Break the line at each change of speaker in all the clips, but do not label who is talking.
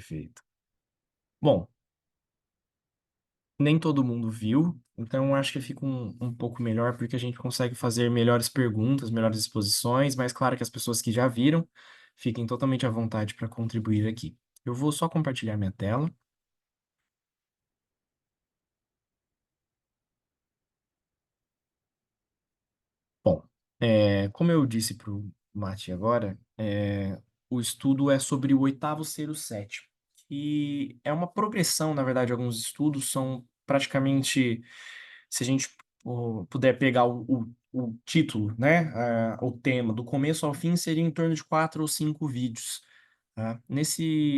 Perfeito. Bom, nem todo mundo viu, então acho que fica um pouco melhor, porque a gente consegue fazer melhores perguntas, melhores exposições, mas claro que as pessoas que já viram, fiquem totalmente à vontade para contribuir aqui. Eu vou só compartilhar minha tela. Bom, como eu disse para o Mati agora, o estudo é sobre o oitavo ser o sétimo. E é uma progressão, na verdade, alguns estudos são praticamente, se a gente puder pegar o título, né, o tema, do começo ao fim, seria em torno de 4 ou 5 vídeos. Tá?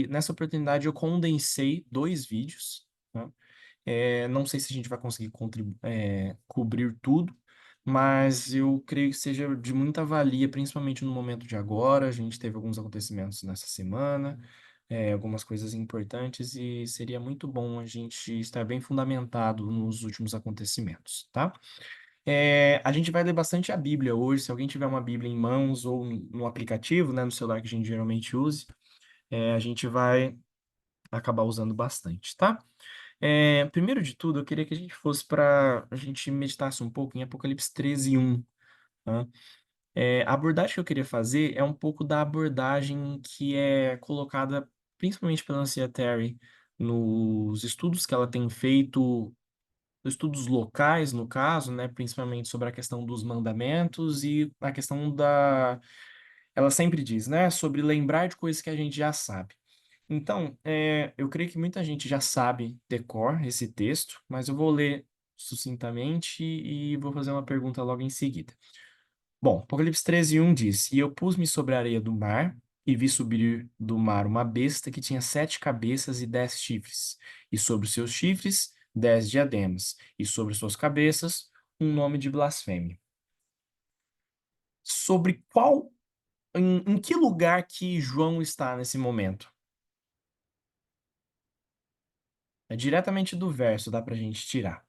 Nessa oportunidade, eu condensei 2 vídeos. Tá? Não sei se a gente vai conseguir cobrir tudo, mas eu creio que seja de muita valia, principalmente no momento de agora. A gente teve alguns acontecimentos nessa semana, algumas coisas importantes, e seria muito bom a gente estar bem fundamentado nos últimos acontecimentos, tá? A gente vai ler bastante a Bíblia hoje. Se alguém tiver uma Bíblia em mãos ou no aplicativo, né, no celular que a gente geralmente use, a gente vai acabar usando bastante, tá? Primeiro de tudo, eu queria que a gente fosse para a gente meditasse um pouco em Apocalipse 13:1, tá? A abordagem que eu queria fazer é um pouco da abordagem que é colocada principalmente pela Ancia Terry nos estudos que ela tem feito, estudos locais, no caso, né, principalmente sobre a questão dos mandamentos e a questão ela sempre diz, né, sobre lembrar de coisas que a gente já sabe. Então, eu creio que muita gente já sabe decor esse texto, mas eu vou ler sucintamente e vou fazer uma pergunta logo em seguida. Bom, Apocalipse 13:1 diz: E eu pus-me sobre a areia do mar, e vi subir do mar uma besta que tinha 7 cabeças e 10 chifres, e sobre os seus chifres 10 diademas, e sobre suas cabeças um nome de blasfêmia. Sobre em que lugar que João está nesse momento? É diretamente do verso, dá pra gente tirar.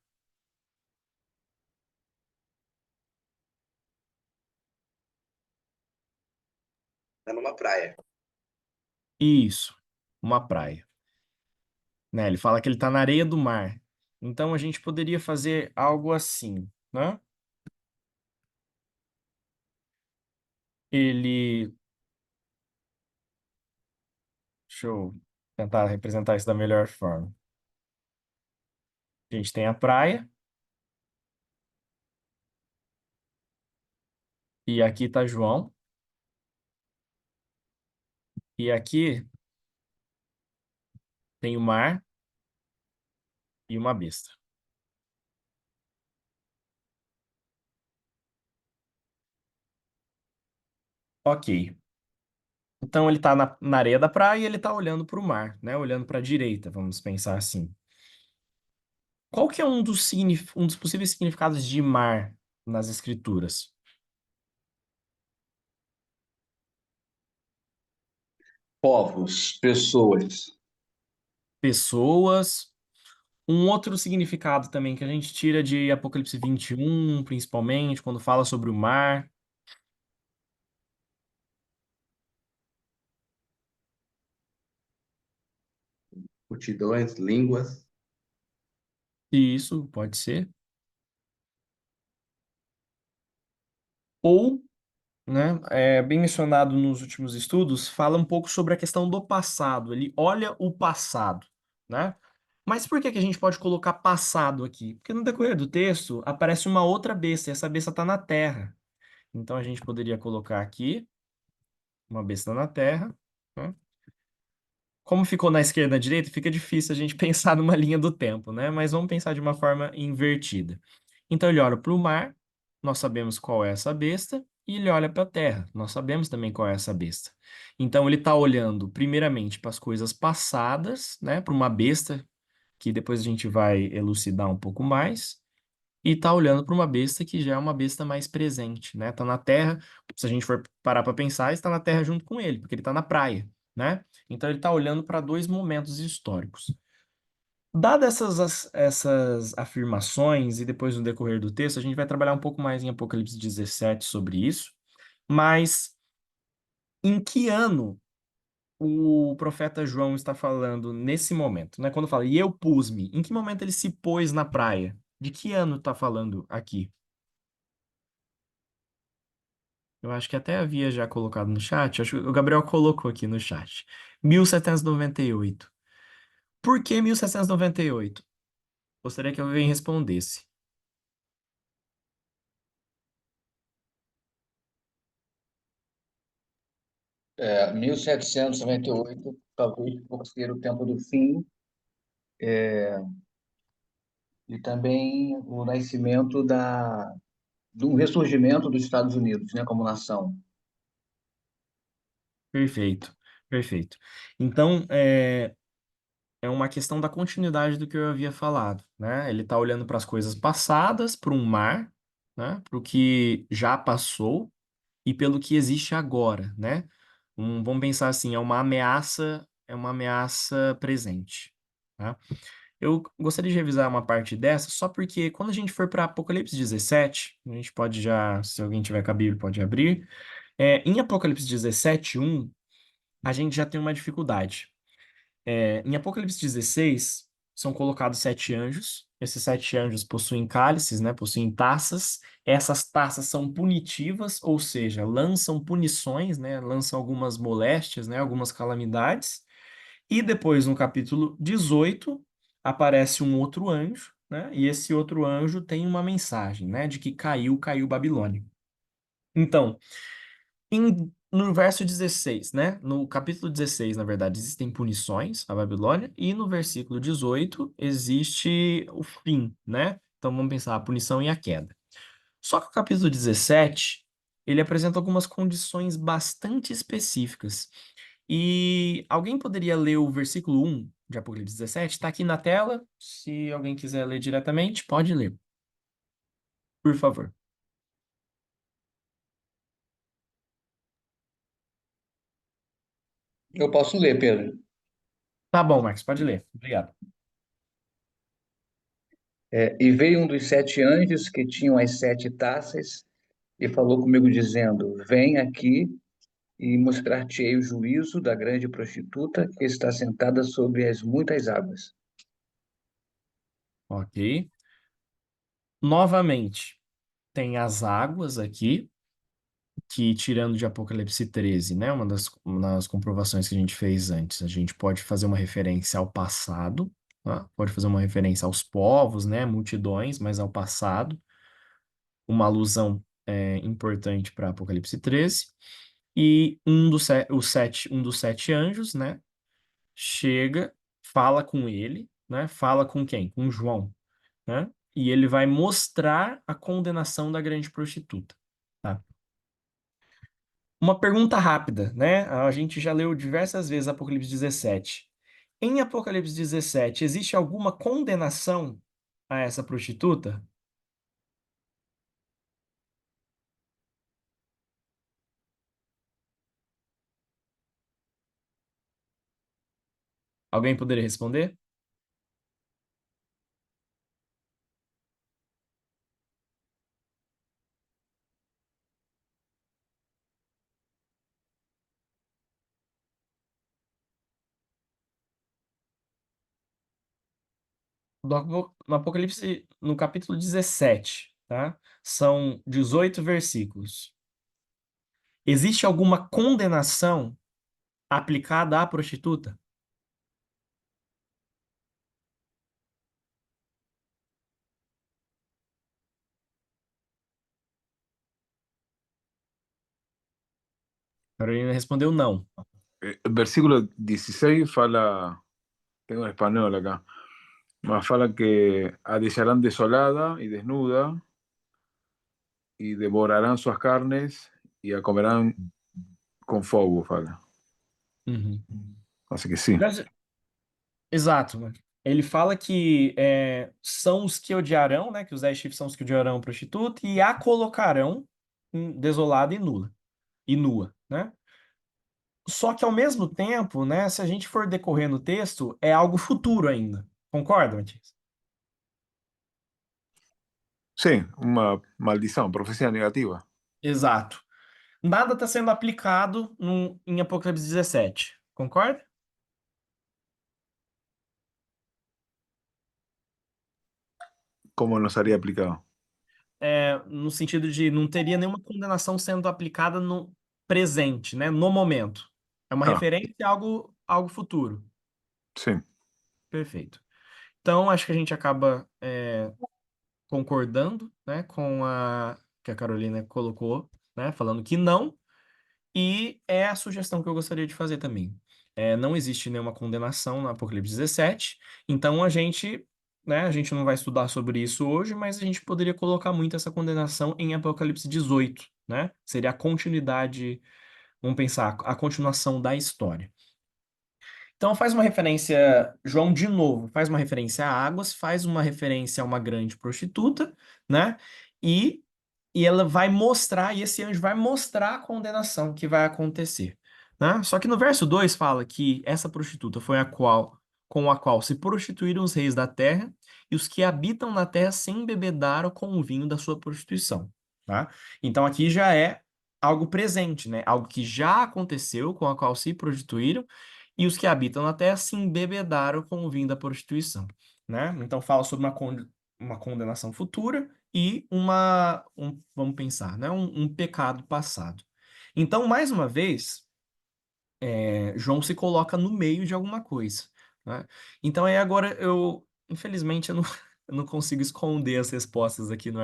Tá numa praia.
Isso, uma praia, né? Ele fala que ele está na areia do mar. Então a gente poderia fazer algo assim, né? Ele, deixa eu tentar representar isso da melhor forma. A gente tem a praia e aqui está João e aqui tem o mar e uma besta. Ok. Então ele está na areia da praia e ele está olhando para o mar, né? Olhando para a direita, vamos pensar assim. Qual que é um dos possíveis significados de mar nas escrituras?
Povos, pessoas.
Pessoas. Um outro significado também que a gente tira de Apocalipse 21, principalmente, quando fala sobre o mar.
Multidões, línguas.
E isso pode ser. Ou, né, bem mencionado nos últimos estudos, fala um pouco sobre a questão do passado. Ele olha o passado, né? Mas por que que a gente pode colocar passado aqui? Porque no decorrer do texto aparece uma outra besta, e essa besta está na terra. Então a gente poderia colocar aqui uma besta na terra, né? Como ficou na esquerda e na direita, fica difícil a gente pensar numa linha do tempo, né? Mas vamos pensar de uma forma invertida. Então ele olha para o mar, nós sabemos qual é essa besta, e ele olha para a terra, nós sabemos também qual é essa besta. Então ele está olhando primeiramente para as coisas passadas, né? Para uma besta, que depois a gente vai elucidar um pouco mais, e está olhando para uma besta que já é uma besta mais presente, né? Está na terra, se a gente for parar para pensar, está na terra junto com ele, porque ele está na praia, né? Então ele está olhando para 2 momentos históricos. Dadas essas afirmações, e depois no decorrer do texto, a gente vai trabalhar um pouco mais em Apocalipse 17 sobre isso, mas em que ano o profeta João está falando nesse momento, né? Quando fala, e eu pus-me, em que momento ele se pôs na praia? De que ano está falando aqui? Eu acho que até havia já colocado no chat, acho que o Gabriel colocou aqui no chat. 1798. Por que 1798? Gostaria que alguém respondesse.
É, 1798, talvez por ser o tempo do fim, e também o nascimento do ressurgimento dos Estados Unidos, né, como nação.
Perfeito, perfeito. Então, é uma questão da continuidade do que eu havia falado, né? Ele está olhando para as coisas passadas, para um mar, né? Para o que já passou e pelo que existe agora, né? Vamos pensar assim, é uma ameaça presente, tá? Eu gostaria de revisar uma parte dessa, só porque quando a gente for para Apocalipse 17, a gente pode já, se alguém tiver com a Bíblia, pode abrir. Em Apocalipse 17, 1, a gente já tem uma dificuldade. Em Apocalipse 16, são colocados sete anjos. Esses sete anjos possuem cálices, né? Possuem taças. Essas taças são punitivas, ou seja, lançam punições, né? Lançam algumas moléstias, né? Algumas calamidades. E depois, no capítulo 18, aparece um outro anjo, né? E esse outro anjo tem uma mensagem, né? De que caiu Babilônia. Então, no verso 16, né? No capítulo 16, na verdade, existem punições à Babilônia, e no versículo 18 existe o fim, né? Então vamos pensar a punição e a queda. Só que o capítulo 17, ele apresenta algumas condições bastante específicas. E alguém poderia ler o versículo 1 de Apocalipse 17? Está aqui na tela. Se alguém quiser ler diretamente, pode ler, por favor.
Eu posso ler, Pedro.
Tá bom, Marcos, pode ler. Obrigado.
E veio um dos sete anjos que tinham as sete taças e falou comigo, dizendo: Vem aqui e mostrar-te-ei o juízo da grande prostituta que está sentada sobre as muitas águas.
Ok. Novamente, tem as águas aqui, que tirando de Apocalipse 13, né, uma das comprovações que a gente fez antes, a gente pode fazer uma referência ao passado, tá? Pode fazer uma referência aos povos, né, multidões, mas ao passado, uma alusão importante para Apocalipse 13. E um dos sete anjos, né, chega, fala com ele, né, fala com quem? Com João, né? E ele vai mostrar a condenação da grande prostituta. Tá? Uma pergunta rápida, né? A gente já leu diversas vezes Apocalipse 17. Em Apocalipse 17, existe alguma condenação a essa prostituta? Alguém poderia responder? No Apocalipse, no capítulo 17, tá? São 18 versículos. Existe alguma condenação aplicada à prostituta? Carolina respondeu não.
El versículo 16 fala, tengo en español acá, más fala que hallarán desolada y desnuda y devorarán sus carnes y a comerán con fogo, fala.
Uhum.
Así que sí.
Exato, mano. Ele fala que são os que odiarão, né? Que os 10 chifres são os que odiarão a prostituta e a colocarão desolada e nua, né? Só que ao mesmo tempo, né? Se a gente for decorrer no texto, é algo futuro ainda. Concorda, Matias?
Sí, una maldición, profecía negativa.
Exato. Nada está sendo aplicado em Apocalipse 17. Concorda?
¿Cómo no sería aplicado?
No sentido de não teria nenhuma condenação sendo aplicada no presente, né? No momento. É uma
Ah,
referência a algo futuro.
sí.
Perfeito. Então, acho que a gente acaba concordando, né, com a que a Carolina colocou, né, falando que não, e é a sugestão que eu gostaria de fazer também. Não existe nenhuma condenação no Apocalipse 17, então a gente não vai estudar sobre isso hoje, mas a gente poderia colocar muito essa condenação em Apocalipse 18, né? Seria a continuidade, vamos pensar, a continuação da história. Então faz uma referência, João de novo, faz uma referência a águas, faz uma referência a uma grande prostituta, né? E, e ela vai mostrar, e esse anjo vai mostrar a condenação que vai acontecer, né? Só que no verso 2 fala que essa prostituta foi com a qual se prostituíram os reis da terra e os que habitam na terra se embebedaram com o vinho da sua prostituição, tá? Então aqui já é algo presente, né? Algo que já aconteceu, com a qual se prostituíram e os que habitam na terra se embebedaram com o vinho da prostituição, né? Então fala sobre uma condenação futura e vamos pensar, né? Um pecado passado. Então, mais uma vez, João se coloca no meio de alguma coisa, né? Então aí agora infelizmente, eu não consigo esconder as respostas aqui no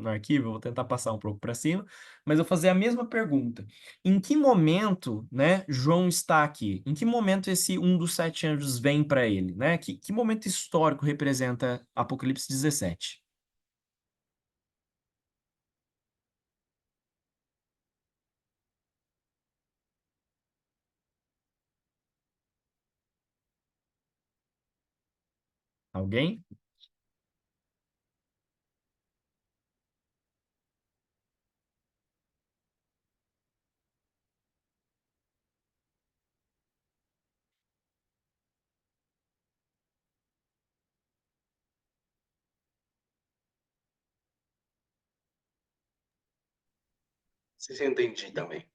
arquivo, eu vou tentar passar um pouco para cima, mas eu vou fazer a mesma pergunta. Em que momento, né, João está aqui? Em que momento esse um dos sete anjos vem para ele, né? Que momento histórico representa Apocalipse 17? Alguém?
Se eu entendi também.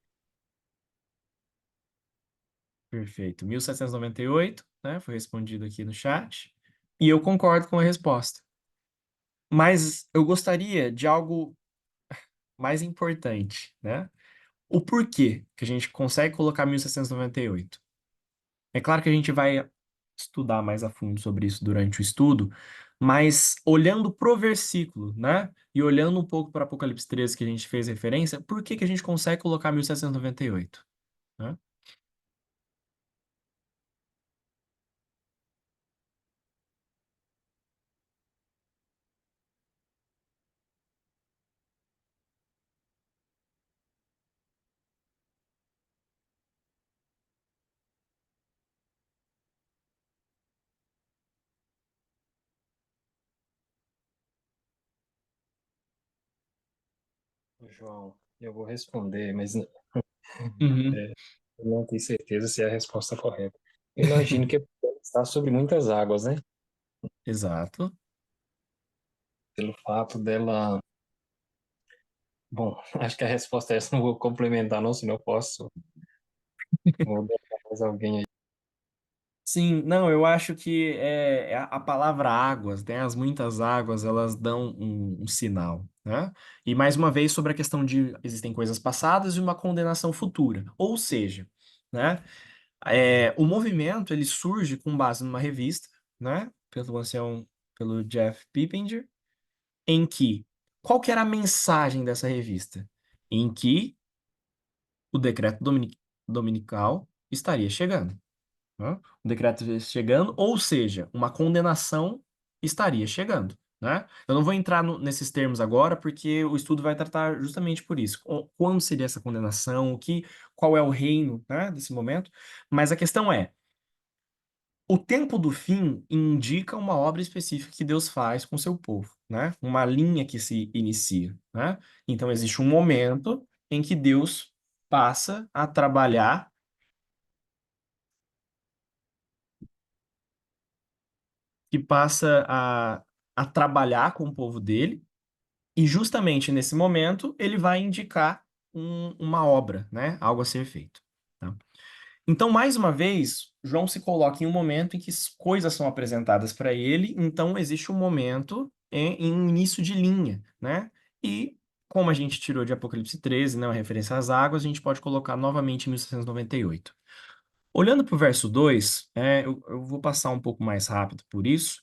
Perfeito. 1798, né? Foi respondido aqui no chat. E eu concordo com a resposta. Mas eu gostaria de algo mais importante, né? O porquê que a gente consegue colocar 1798. É claro que a gente vai estudar mais a fundo sobre isso durante o estudo, mas olhando pro versículo, né? E olhando um pouco para Apocalipse 13 que a gente fez referência, por que que a gente consegue colocar 1798, né?
João, eu vou responder, mas
Uhum.
eu não tenho certeza se é a resposta correta. Eu imagino que está sobre muitas águas, né?
Exato.
Pelo fato dela. Bom, acho que a resposta é essa, não vou complementar, não, senão eu posso. Vou deixar mais alguém aí.
Sim, não, eu acho que a palavra águas, né, as muitas águas, elas dão um sinal, né? E mais uma vez sobre a questão de existem coisas passadas e uma condenação futura. Ou seja, né, o movimento ele surge com base numa revista, né, pelo Jeff Pippinger, em que qual que era a mensagem dessa revista? Em que o decreto dominical estaria chegando, né? O decreto chegando, ou seja, uma condenação estaria chegando, né? Eu não vou entrar nesses termos agora, porque o estudo vai tratar justamente por isso. Quando seria essa condenação, qual é o reino, né, desse momento? Mas a questão é, o tempo do fim indica uma obra específica que Deus faz com seu povo, né? Uma linha que se inicia, né? Então existe um momento em que Deus passa a trabalhar que passa a trabalhar com o povo dele, e justamente nesse momento ele vai indicar uma obra, né? Algo a ser feito. Tá? Então, mais uma vez, João se coloca em um momento em que coisas são apresentadas para ele, então existe um momento em um início de linha, né? E como a gente tirou de Apocalipse 13, né, uma referência às águas, a gente pode colocar novamente em 1798. Olhando para o verso 2, eu vou passar um pouco mais rápido por isso.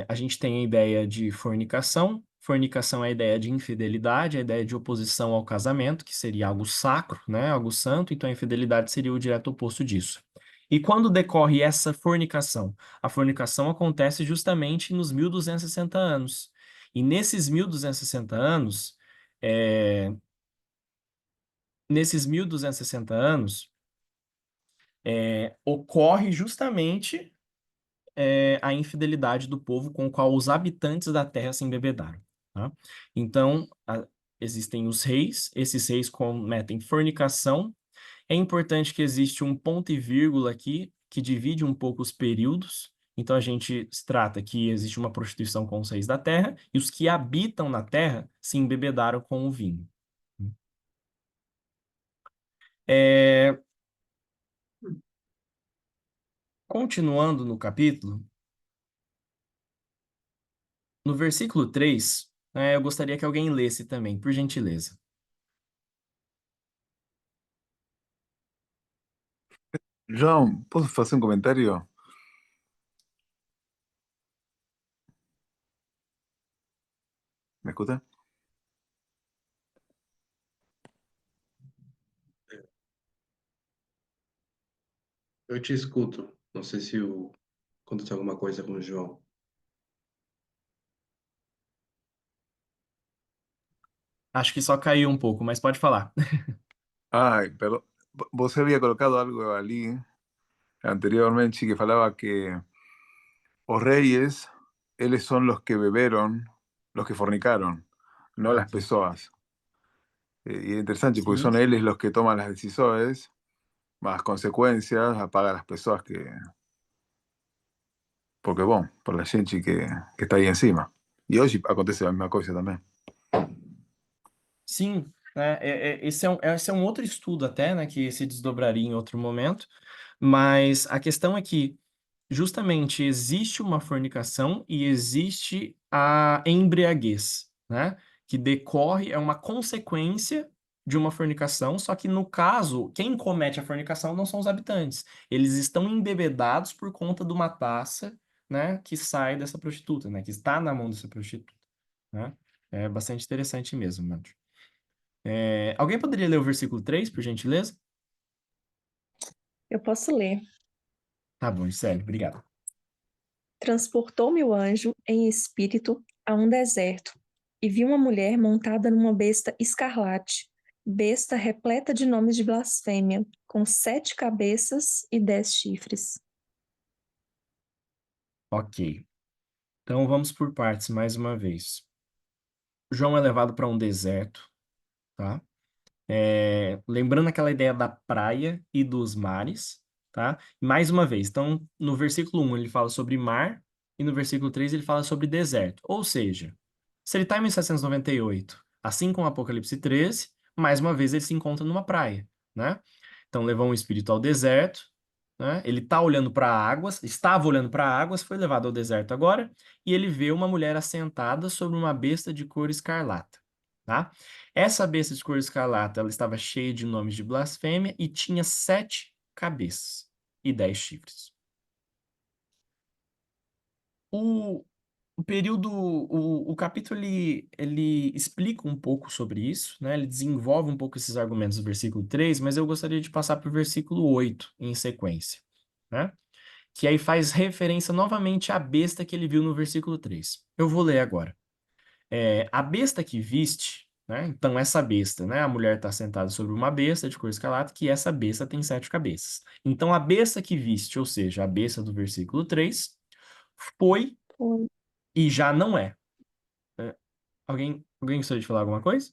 A gente tem a ideia de fornicação. Fornicação é a ideia de infidelidade, a ideia de oposição ao casamento, que seria algo sacro, né? Algo santo, então a infidelidade seria o direto oposto disso. E quando decorre essa fornicação? A fornicação acontece justamente nos 1260 anos. E é, nesses 1260 anos, ocorre justamente a infidelidade do povo com o qual os habitantes da terra se embebedaram. Tá? Então, existem os reis, esses reis cometem fornicação. É importante que existe um ponto e vírgula aqui que divide um pouco os períodos. Então, a gente trata que existe uma prostituição com os reis da terra e os que habitam na terra se embebedaram com o vinho. É, Continuando no capítulo, no versículo 3, eu gostaria que alguém lesse também, por gentileza.
João, posso fazer um comentário? Me escuta?
Eu te escuto. Não sei se aconteceu alguma coisa com o João.
Acho que só caiu um pouco, mas pode falar.
Ai, pero você había colocado algo ali anteriormente que falaba que os reyes, eles son los que beberon, los que fornicaron, no las
Sim.
pessoas. Y es interesante porque
Sim.
son eles los que toman las decisiones, más consecuencias, apaga las pessoas que. Porque, bom, por la gente que está aí em cima. E hoje acontece a mesma coisa também.
Sim, né? Esse é um outro estudo até, né, que se desdobraria em outro momento, mas a questão é que justamente existe uma fornicação e existe a embriaguez, né, que decorre, é uma consequência de uma fornicação, só que no caso, quem comete a fornicação não são os habitantes, eles estão embebedados por conta de uma taça, né, que sai dessa prostituta, né, que está na mão dessa prostituta, né? É bastante interessante mesmo, mano. Alguém poderia ler o versículo 3, por gentileza?
Eu posso ler.
Tá bom, Gisele, obrigado.
Transportou-me o anjo em espírito a um deserto, e vi uma mulher montada numa besta escarlate, besta repleta de nomes de blasfêmia, com 7 cabeças e 10 chifres.
Ok. Então vamos por partes mais uma vez. João é levado para um deserto, tá? Lembrando aquela ideia da praia e dos mares, tá? Mais uma vez, então no versículo 1 ele fala sobre mar e no versículo 3 ele fala sobre deserto. Ou seja, se ele está em 1798, assim como Apocalipse 13, mais uma vez ele se encontra numa praia, né? Então levou um espírito ao deserto, né? Ele está olhando para águas, estava olhando para águas, foi levado ao deserto agora, e ele vê uma mulher assentada sobre uma besta de cor escarlata, tá? Essa besta de cor escarlata, ela estava cheia de nomes de blasfêmia e tinha 7 cabeças e 10 chifres. O, o capítulo, ele explica um pouco sobre isso, né? Ele desenvolve um pouco esses argumentos do versículo 3, mas eu gostaria de passar para o versículo 8 em sequência, né? Que aí faz referência novamente à besta que ele viu no versículo 3. Eu vou ler agora. A besta que viste, né? Então, essa besta, né? A mulher está sentada sobre uma besta de cor escarlata, que essa besta tem 7 cabeças. Então, a besta que viste, ou seja, a besta do versículo 3, foi
Foi.
e já não é. Alguém gostaria de falar alguma coisa?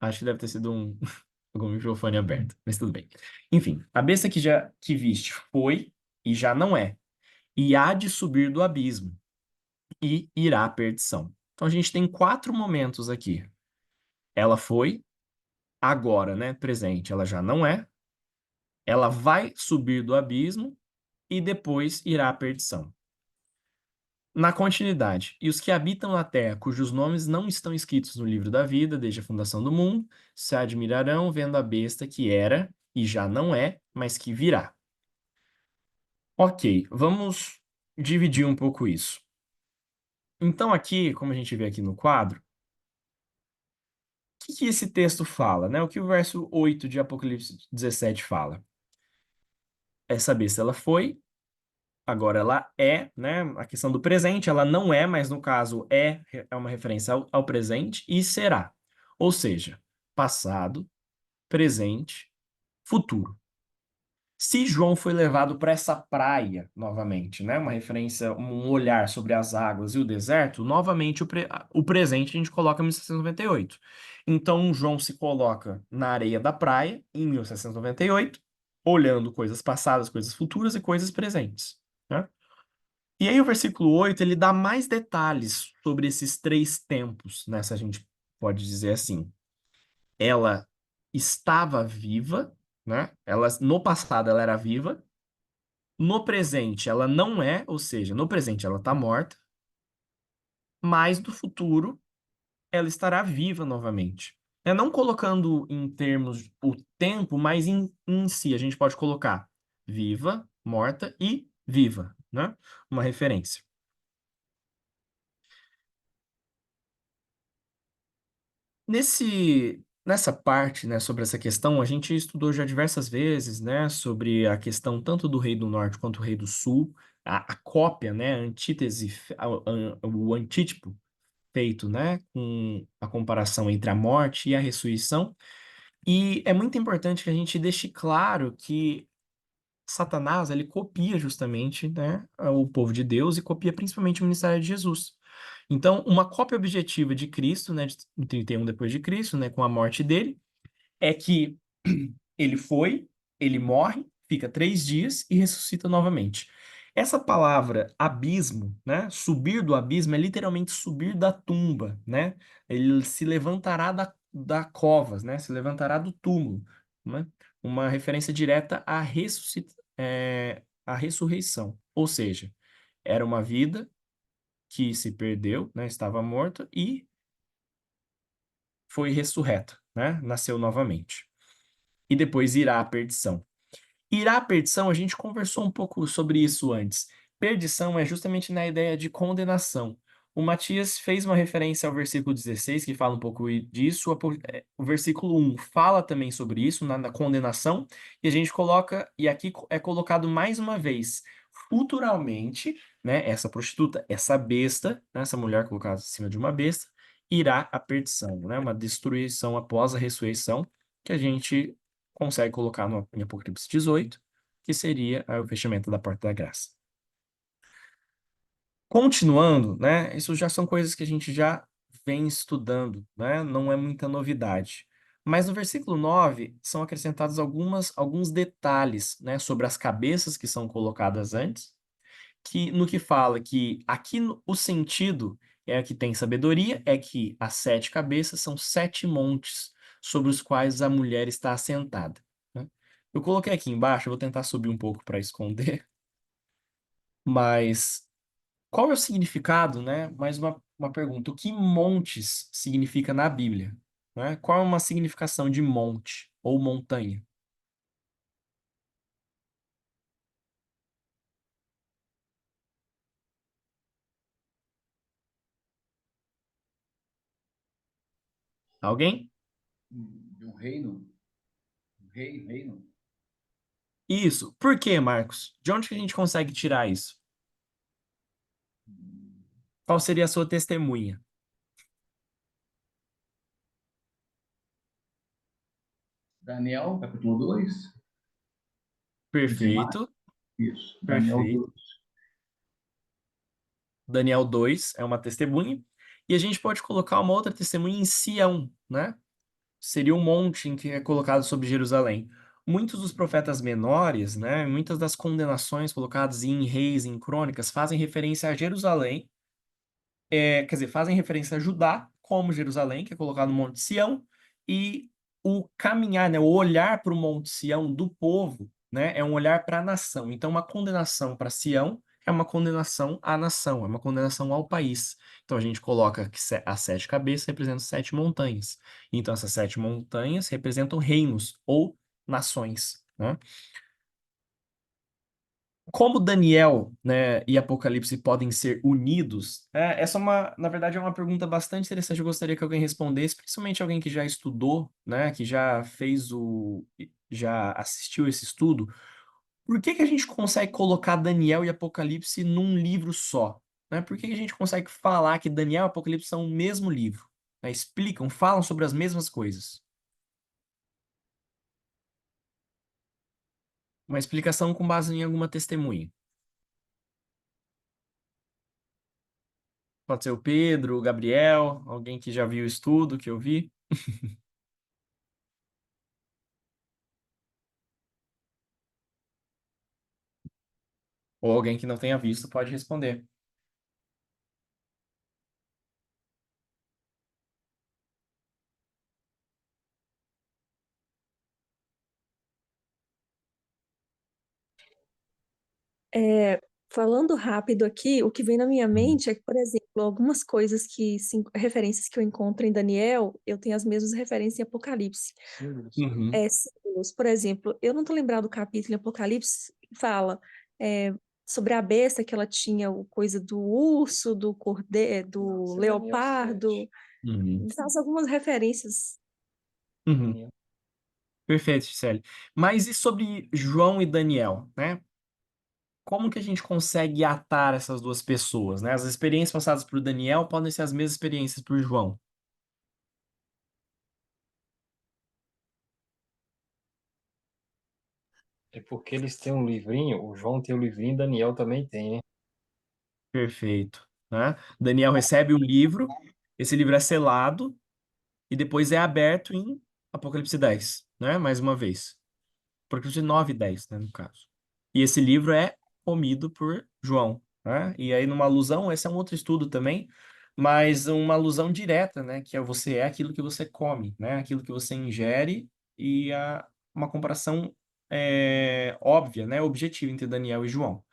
Acho que deve ter sido algum microfone aberto, mas tudo bem. Enfim, a besta que viste foi e já não é, e há de subir do abismo, e irá à perdição. Então a gente tem 4 momentos aqui. Ela foi, agora, né, presente, ela já não é, ela vai subir do abismo e depois irá à perdição. Na continuidade, e os que habitam na terra, cujos nomes não estão escritos no livro da vida, desde a fundação do mundo, se admirarão vendo a besta que era e já não é, mas que virá. Ok, vamos dividir um pouco isso. Então, aqui, como a gente vê aqui no quadro, o que esse texto fala, né? O que o verso 8 de Apocalipse 17 fala? Essa besta, ela foi, agora ela é, né? A questão do presente, ela não é, mas no caso é uma referência ao presente e será. Ou seja, passado, presente, futuro. Se João foi levado para essa praia novamente, né? Uma referência, um olhar sobre as águas e o deserto, novamente o presente a gente coloca em 1698. Então João se coloca na areia da praia em 1698, olhando coisas passadas, coisas futuras e coisas presentes, né? E aí o versículo 8 ele dá mais detalhes sobre esses três tempos, né? Se a gente pode dizer assim. Ela estava viva, né? Ela, no passado ela era viva, no presente ela não é, ou seja, no presente ela está morta, mas no futuro ela estará viva novamente. É não colocando em termos o tempo, mas em si. A gente pode colocar viva, morta e viva, né? Uma referência. Nessa parte, né, sobre essa questão, a gente estudou já diversas vezes, né, sobre a questão tanto do Rei do Norte quanto do Rei do Sul, a cópia, né, a antítese, o antítipo feito, né, com a comparação entre a morte e a ressurreição. E é muito importante que a gente deixe claro que Satanás, ele copia justamente, né, o povo de Deus e copia principalmente o ministério de Jesus. Então, uma cópia objetiva de Cristo, né, em 31 depois de Cristo, né, com a morte dele, é que ele foi, ele morre, fica 3 dias e ressuscita novamente. Essa palavra abismo, né, subir do abismo é literalmente subir da tumba, né? Ele se levantará da covas, né? Se levantará do túmulo, né? Uma referência direta à ressurreição. Ou seja, era uma vida que se perdeu, né? Estava morta e foi ressurreta, né? Nasceu novamente. E depois irá à perdição. Irá à perdição, a gente conversou um pouco sobre isso antes. Perdição é justamente na ideia de condenação. O Matias fez uma referência ao versículo 16, que fala um pouco disso. O versículo 1 fala também sobre isso, na condenação, e a gente coloca, e aqui é colocado mais uma vez, futuramente, né, essa prostituta, essa besta, né, essa mulher colocada em cima de uma besta, irá à perdição, né, uma destruição após a ressurreição, que a gente consegue colocar em Apocalipse 18, que seria o fechamento da porta da graça. Continuando, né? Isso já são coisas que a gente já vem estudando, né? Não é muita novidade. Mas no versículo 9 são acrescentados alguns detalhes, né, sobre as cabeças que são colocadas antes, no que fala que aqui o sentido é que tem sabedoria, é que as 7 cabeças são 7 montes sobre os quais a mulher está assentada, né? Eu coloquei aqui embaixo, eu vou tentar subir um pouco para esconder, mas qual é o significado, né? Mais uma pergunta, o que montes significa na Bíblia, né? Qual é uma significação de monte ou montanha? Alguém?
De um reino, reino.
Isso. Por quê, Marcos? De onde que a gente consegue tirar isso? Qual seria a sua testemunha?
Daniel, capítulo 2.
Perfeito,
Isso, Daniel
perfeito.
2.
Daniel 2 é uma testemunha. E a gente pode colocar uma outra testemunha em Sião, né? Seria um monte em que é colocado sobre Jerusalém. Muitos dos profetas menores, né? Muitas das condenações colocadas em Reis, em Crônicas, fazem referência a Jerusalém, quer dizer, fazem referência a Judá como Jerusalém, que é colocado no Monte Sião, e o caminhar, né, o olhar para o Monte Sião do povo, né, é um olhar para a nação. Então, uma condenação para Sião é uma condenação à nação, é uma condenação ao país. Então, a gente coloca que as 7 cabeças representam 7 montanhas. Então, essas 7 montanhas representam reinos ou nações, né? Como Daniel, né, e Apocalipse podem ser unidos? Essa é na verdade, é uma pergunta bastante interessante. Eu gostaria que alguém respondesse, principalmente alguém que já estudou, né, que já assistiu esse estudo. Por que que a gente consegue colocar Daniel e Apocalipse num livro só? Né? Por que que a gente consegue falar que Daniel e Apocalipse são o mesmo livro? Né? Explicam, falam sobre as mesmas coisas. Uma explicação com base em alguma testemunha. Pode ser o Pedro, o Gabriel, alguém que já viu o estudo que eu vi. Ou alguém que não tenha visto pode responder.
Falando rápido aqui, o que vem na minha mente é que, por exemplo, algumas coisas referências que eu encontro em Daniel, eu tenho as mesmas referências em Apocalipse.
Uhum,
Símbolos, por exemplo, eu não estou lembrado do capítulo em Apocalipse que fala é, sobre a besta, que ela tinha o coisa do urso, do cordeiro, do leopardo.
uhum,
Faz algumas referências.
uhum. Perfeito, Gisele. Mas e sobre João e Daniel, né? Como que a gente consegue atar essas duas pessoas, né? As experiências passadas por Daniel podem ser as mesmas experiências por João.
É porque eles têm um livrinho, o João tem o livrinho, Daniel também tem, né?
Perfeito, né? Daniel recebe o livro, esse livro é selado e depois é aberto em Apocalipse 10, né? Mais uma vez. Apocalipse 9 e 10, né, no caso. E esse livro é comido por João, né? E aí, numa alusão, esse é um outro estudo também, mas uma alusão direta, né? Que é você é aquilo que você come, né? Aquilo que você ingere e uma comparação óbvia, né? Objetiva entre Daniel e João.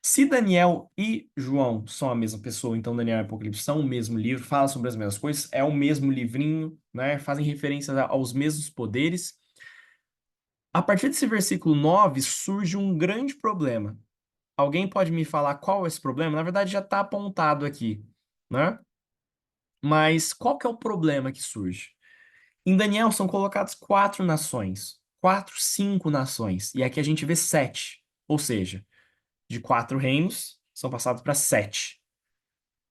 Se Daniel e João são a mesma pessoa, então Daniel e Apocalipse são o mesmo livro, falam sobre as mesmas coisas, é o mesmo livrinho, né? Fazem referência aos mesmos poderes. A partir desse versículo 9 surge um grande problema. Alguém pode me falar qual é esse problema? Na verdade, já está apontado aqui, né? Mas qual que é o problema que surge? Em Daniel são colocadas 4 nações, 4, 5 nações, e aqui a gente vê 7, ou seja, de 4 reinos são passados para 7.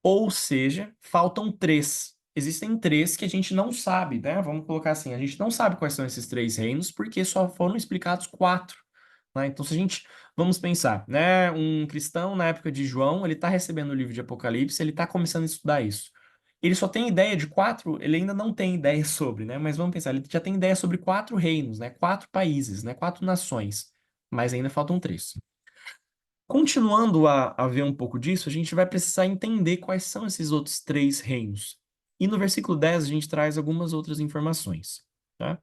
Ou seja, faltam 3. Existem 3 que a gente não sabe, né? Vamos colocar assim, a gente não sabe quais são esses 3 reinos, porque só foram explicados 4. Né? Então, se a gente, vamos pensar, né? Um cristão na época de João, ele está recebendo o livro de Apocalipse, ele está começando a estudar isso. Ele só tem ideia de 4, ele ainda não tem ideia sobre, né? Mas vamos pensar, ele já tem ideia sobre 4 reinos, né? 4 países, né? 4 nações, mas ainda faltam 3. Continuando a ver um pouco disso, a gente vai precisar entender quais são esses outros 3 reinos. E no versículo 10 a gente traz algumas outras informações, tá?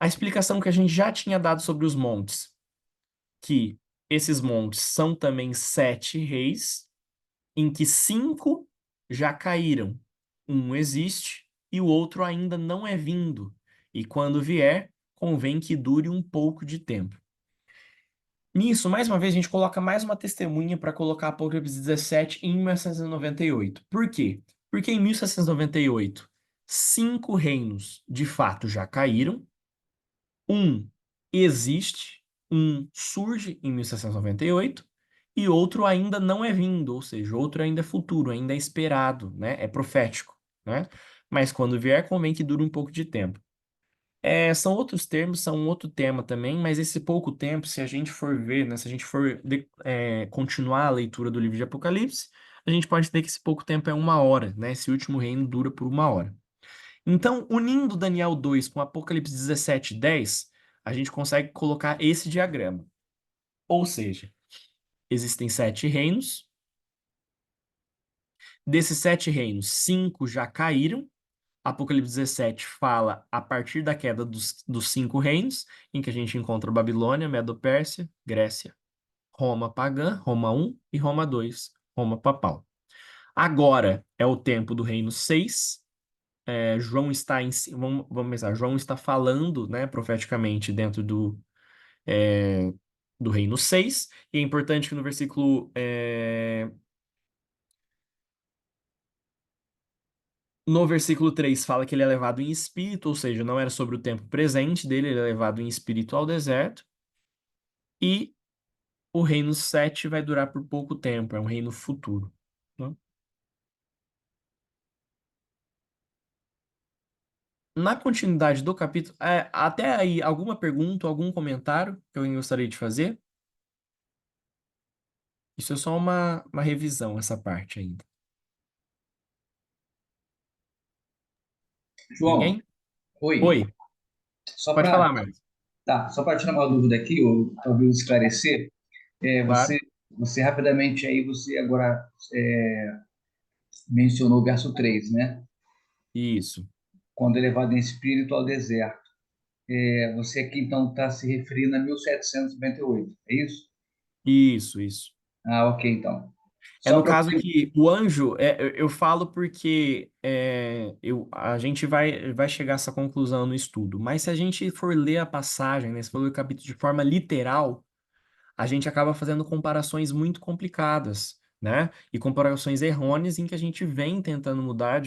A explicação que a gente já tinha dado sobre os montes, que esses montes são também 7 reis, em que 5 já caíram. Um existe e o outro ainda não é vindo. E quando vier, convém que dure um pouco de tempo. Nisso, mais uma vez, a gente coloca mais uma testemunha para colocar Apocalipse 17 em 1798. Por quê? Porque em 1798, 5 reinos de fato já caíram, um existe, um surge em 1798 e outro ainda não é vindo, ou seja, outro ainda é futuro, ainda é esperado, né? É profético, né? Mas quando vier, convém que dure um pouco de tempo. São outros termos, são um outro tema também, mas esse pouco tempo, se a gente for ver, né, se a gente for continuar a leitura do livro de Apocalipse, a gente pode ter que esse pouco tempo é 1 hora, né? Esse último reino dura por 1 hora. Então, unindo Daniel 2 com Apocalipse 17:10, a gente consegue colocar esse diagrama. Ou seja, existem 7 reinos. Desses 7 reinos, 5 já caíram Apocalipse 17 fala a partir da queda dos 5 reinos, em que a gente encontra Babilônia, Medo-Pérsia, Grécia, Roma pagã, Roma 1 e Roma 2, Roma papal. Agora é o tempo do reino 6. João está em, vamos pensar, João está falando, né, profeticamente dentro do reino 6, e é importante que no versículo no versículo 3 fala que ele é levado em espírito, ou seja, não era sobre o tempo presente dele, ele é levado em espírito ao deserto. E o reino 7 vai durar por pouco tempo, é um reino futuro, né? Na continuidade do capítulo, até aí, alguma pergunta, algum comentário que eu gostaria de fazer? Isso é só uma revisão, essa parte ainda.
João,
Ninguém?
oi.
Oi,
Só
pode
para
falar, Marcos.
só para tirar uma dúvida aqui, ou talvez esclarecer,
Claro.
você rapidamente aí, você agora mencionou o verso 3, né?
Isso,
Quando é levado em espírito ao deserto. Você aqui então está se referindo a 1798, é isso?
isso.
Ah, ok, então.
É
Só
no
para.
caso que o anjo, eu falo porque a gente vai chegar a essa conclusão no estudo, mas se a gente for ler a passagem, né, se for ler o capítulo de forma literal, a gente acaba fazendo comparações muito complicadas, né? E comparações errôneas em que a gente vem tentando mudar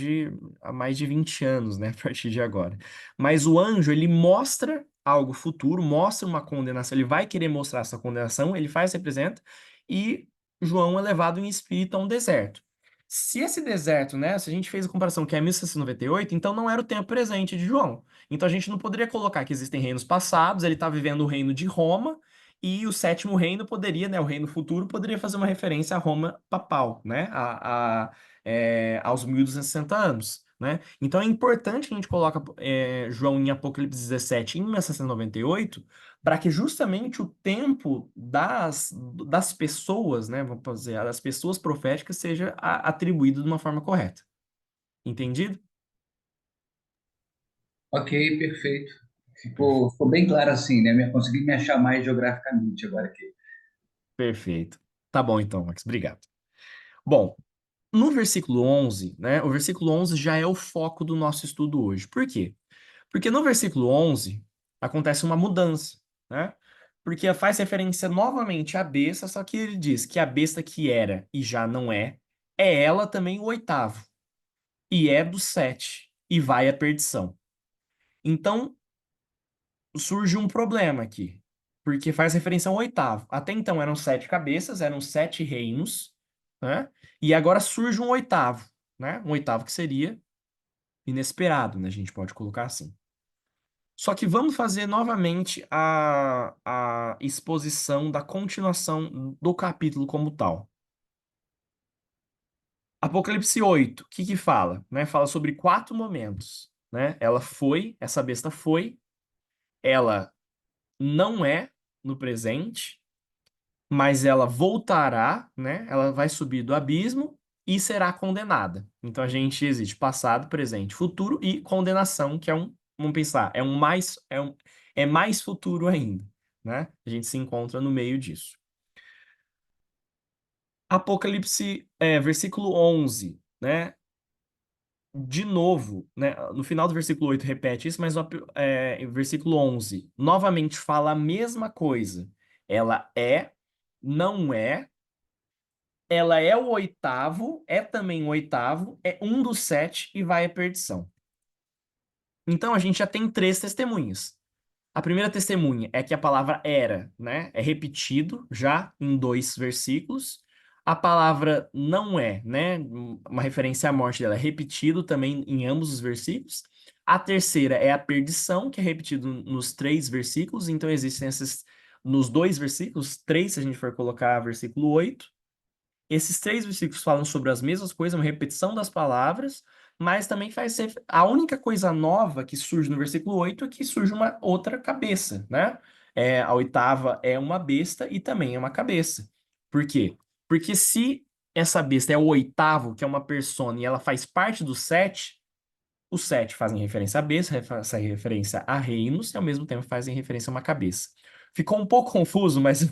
há mais de 20 anos, né? A partir de agora. Mas o anjo, ele mostra algo futuro, mostra uma condenação, ele vai querer mostrar essa condenação, ele faz, representa, e João é levado em espírito a um deserto. Se esse deserto, né, se a gente fez a comparação que é 1698, então não era o tempo presente de João. Então a gente não poderia colocar que existem reinos passados, ele está vivendo o reino de Roma, e o sétimo reino poderia, né, o reino futuro, poderia fazer uma referência a Roma papal, né, aos 1260 anos, né? Então é importante que a gente coloque João em Apocalipse 17 em 1698, para que justamente o tempo das pessoas, né, vamos dizer, das pessoas proféticas seja atribuído de uma forma correta. Entendido?
Ok, perfeito.
Perfe-
Ficou bem claro assim, né? Consegui me achar mais geograficamente agora aqui.
Perfeito. Tá bom então, Max, obrigado. Bom, no versículo 11, né? O versículo 11 já é o foco do nosso estudo hoje. Por quê? Porque no versículo 11 acontece uma mudança, né? Porque faz referência novamente à besta, só que ele diz que a besta que era e já não é ela também o oitavo, e é do 7, e vai à perdição. Então, surge um problema aqui, porque faz referência ao oitavo. Até então eram 7 cabeças, eram 7 reinos, né? E agora surge um oitavo, né? Um oitavo que seria inesperado, né? A gente pode colocar assim. Só que vamos fazer novamente a exposição da continuação do capítulo como tal. Apocalipse 8, o que que fala? Né? Fala sobre 4 momentos, né? Essa besta foi, ela não é no presente, mas ela voltará, né? Ela vai subir do abismo e será condenada. Então a gente existe passado, presente, futuro e condenação, que vamos pensar, é mais futuro ainda, né? A gente se encontra no meio disso. Apocalipse, versículo 11, né? De novo, né? No final do versículo 8 repete isso, mas no versículo 11 novamente fala a mesma coisa. Ela não é, ela é o oitavo, é também o oitavo, é um dos 7 e vai à perdição. Então a gente já tem 3 testemunhas. A primeira testemunha é que a palavra era, né? É repetido já em 2 versículos. A palavra não é, né? Uma referência à morte dela é repetido também em ambos os versículos. A terceira é a perdição, que é repetido nos 3 versículos. Então existem nos 2 versículos, 3 se a gente for colocar versículo 8. Esses 3 versículos falam sobre as mesmas coisas, uma repetição das palavras, mas também faz ser. A única coisa nova que surge no versículo 8 é que surge uma outra cabeça, né? A oitava é uma besta e também é uma cabeça. Por quê? Porque se essa besta é o oitavo, que é uma persona, e ela faz parte do 7, Os 7 fazem referência a besta, fazem referência a reinos, e ao mesmo tempo fazem referência a uma cabeça. Ficou um pouco confuso, mas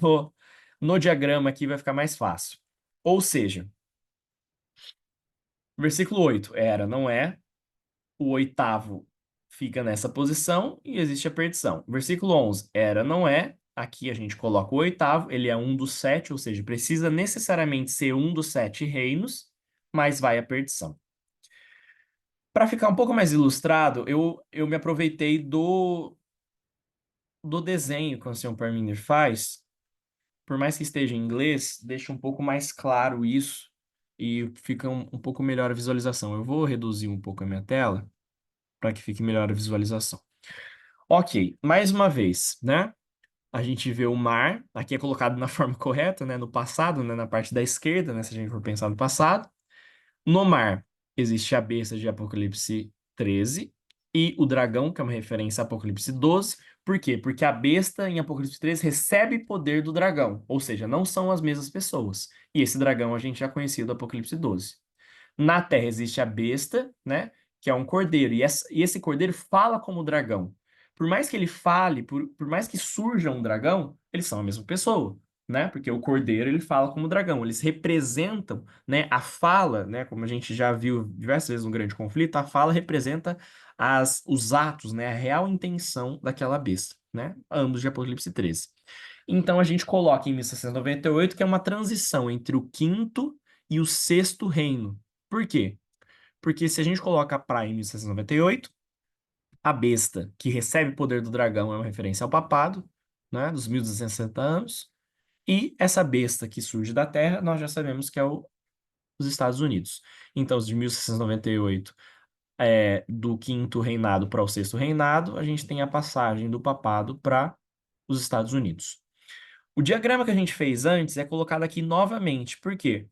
no diagrama aqui vai ficar mais fácil. Ou seja, versículo 8, era, não é. O oitavo fica nessa posição e existe a perdição. Versículo 11, era, não é. Aqui a gente coloca o oitavo, ele é um dos 7, ou seja, precisa necessariamente ser um dos 7 reinos, mas vai à perdição. Para ficar um pouco mais ilustrado, eu me aproveitei do desenho que o Sr. Parminder faz. Por mais que esteja em inglês, deixa um pouco mais claro isso e fica um pouco melhor a visualização. Eu vou reduzir um pouco a minha tela para que fique melhor a visualização. Ok, mais uma vez, né? A gente vê o mar, aqui é colocado na forma correta, né? No passado, né? Na parte da esquerda, né? Se a gente for pensar no passado. No mar existe a besta de Apocalipse 13 e o dragão, que é uma referência a Apocalipse 12. Por quê? Porque a besta em Apocalipse 13 recebe poder do dragão, ou seja, não são as mesmas pessoas. E esse dragão a gente já conhecia do Apocalipse 12. Na terra existe a besta, né? Que é um cordeiro. E esse cordeiro fala como dragão. Por mais que ele fale, por mais que surja um dragão, eles são a mesma pessoa, né? Porque o cordeiro, ele fala como dragão. Eles representam, né? A fala, né? Como a gente já viu diversas vezes no Grande Conflito, a fala representa os atos, né? A real intenção daquela besta, né? Ambos de Apocalipse 13. Então a gente coloca em 1698 que é uma transição entre o quinto e o sexto reino. Por quê? Porque se a gente coloca a praia em 1698, a besta que recebe o poder do dragão é uma referência ao papado, né, dos 1260 anos, e essa besta que surge da Terra, nós já sabemos que é os Estados Unidos. Então, de 1698, do quinto reinado para o sexto reinado, a gente tem a passagem do papado para os Estados Unidos. O diagrama que a gente fez antes é colocado aqui novamente. Por quê?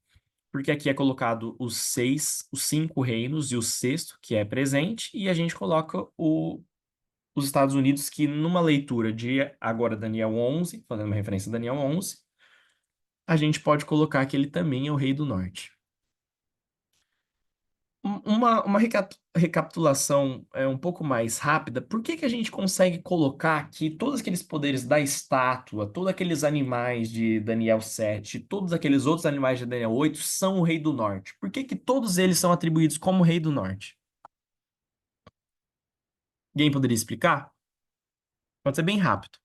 Porque aqui é colocado os 5 reinos e o sexto, que é presente, e a gente coloca os Estados Unidos, que numa leitura de agora Daniel 11, fazendo uma referência a Daniel 11, a gente pode colocar que ele também é o rei do norte. Uma recapitulação um pouco mais rápida, por que a gente consegue colocar aqui todos aqueles poderes da estátua, todos aqueles animais de Daniel 7, todos aqueles outros animais de Daniel 8 são o rei do norte? Por que todos eles são atribuídos como rei do norte? Alguém poderia explicar? Pode ser bem rápido.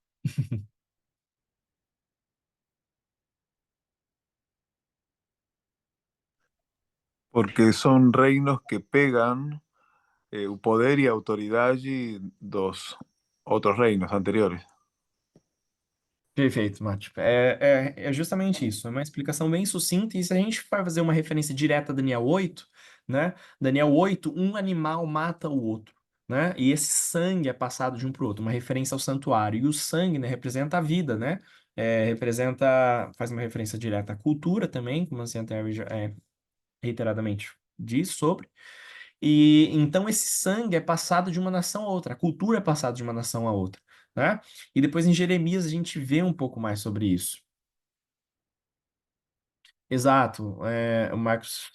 Porque son reinos que pegan o poder y autoridade dos outros reinos anteriores.
Perfeito, Mati. É justamente isso. É uma explicação bem sucinta. E se a gente for fazer uma referência direta a Daniel 8, né? Daniel 8, um animal mata o outro, né? E esse sangue é passado de um para o outro, uma referência ao santuário. E o sangue, né, representa a vida, né? Faz uma referência direta à cultura também, como a Terry já reiteradamente diz sobre. E então esse sangue é passado de uma nação a outra, a cultura é passada de uma nação a outra, né? E depois em Jeremias a gente vê um pouco mais sobre isso. Exato, o Marcos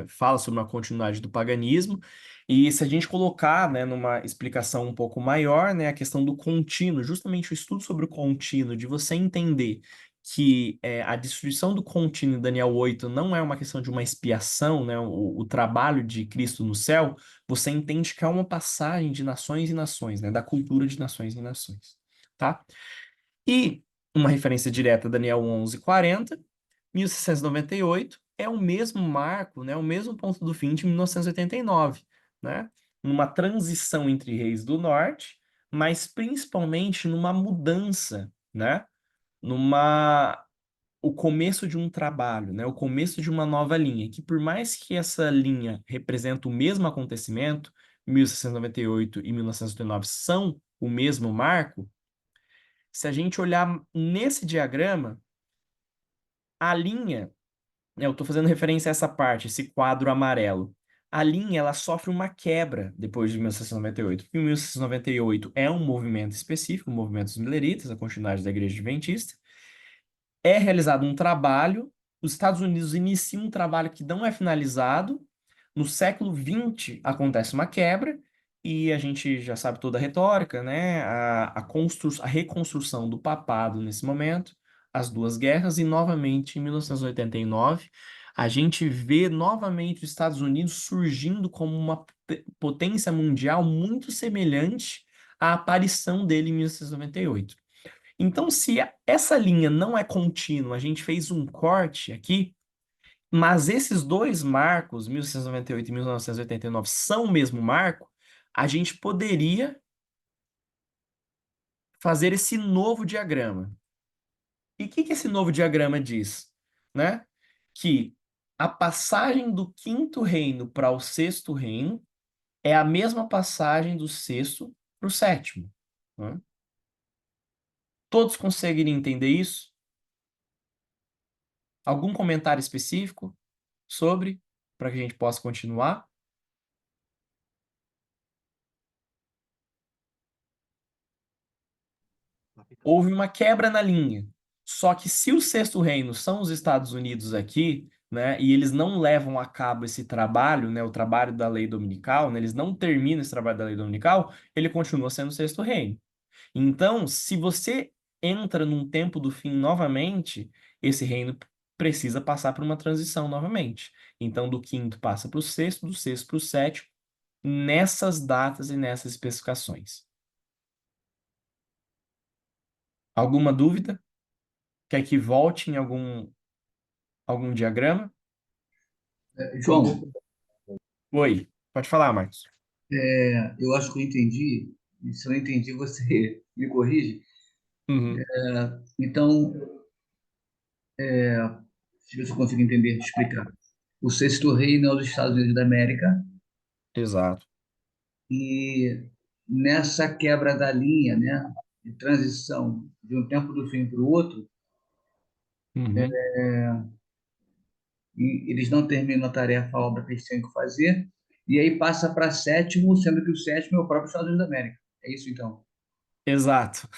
fala sobre uma continuidade do paganismo, e se a gente colocar, né, numa explicação um pouco maior, né, a questão do contínuo, justamente o estudo sobre o contínuo, de você entender que a destruição do contínuo em Daniel 8 não é uma questão de uma expiação, né, o trabalho de Cristo no céu, você entende que é uma passagem de nações e nações, né, da cultura de nações e nações, tá? E uma referência direta a Daniel 11:40, 1698 é o mesmo marco, né, o mesmo ponto do fim de 1989, né? Numa transição entre reis do norte, mas principalmente numa mudança, né? O começo de um trabalho, né? O começo de uma nova linha, que por mais que essa linha represente o mesmo acontecimento, 1698 e 1989 são o mesmo marco, se a gente olhar nesse diagrama, a linha, né, eu estou fazendo referência a essa parte, esse quadro amarelo. A linha, ela sofre uma quebra depois de 1698, porque 1698 é um movimento específico, o movimento dos mileritas, a continuidade da Igreja Adventista. É realizado um trabalho, os Estados Unidos iniciam um trabalho que não é finalizado, no século XX acontece uma quebra, e a gente já sabe toda a retórica, né? A reconstrução do papado nesse momento, as duas guerras, e novamente em 1989, a gente vê novamente os Estados Unidos surgindo como uma potência mundial muito semelhante à aparição dele em 1998. Então, se essa linha não é contínua, a gente fez um corte aqui, mas esses dois marcos, 1998 e 1989, são o mesmo marco, a gente poderia fazer esse novo diagrama. E o que esse novo diagrama diz? Né? Que a passagem do quinto reino para o sexto reino é a mesma passagem do sexto para o sétimo. Né? Todos conseguiriam entender isso? Algum comentário específico sobre, para que a gente possa continuar? Houve uma quebra na linha. Só que se o sexto reino são os Estados Unidos aqui, né, e eles não levam a cabo esse trabalho, né, o trabalho da lei dominical, né, eles não terminam esse trabalho da lei dominical, ele continua sendo o sexto reino. Então, se você entra num tempo do fim novamente, esse reino precisa passar por uma transição novamente. Então, do quinto passa para o sexto, do sexto para o sétimo, nessas datas e nessas especificações. Alguma dúvida? Quer que volte em algum diagrama?
João,
Oi, pode falar, Marcos.
eu acho que eu entendi, e se eu não entendi, você me corrige.
Uhum,
Então, se você conseguir entender, explicar. O sexto reino é os Estados Unidos da América,
exato.
e nessa quebra da linha, né, de transição de um tempo do fim para o outro,
Uhum,
e eles não terminam a tarefa, a obra que eles têm que fazer, e aí passa para sétimo, sendo que o sétimo é o próprio Estados Unidos da América. É isso, então?
exato.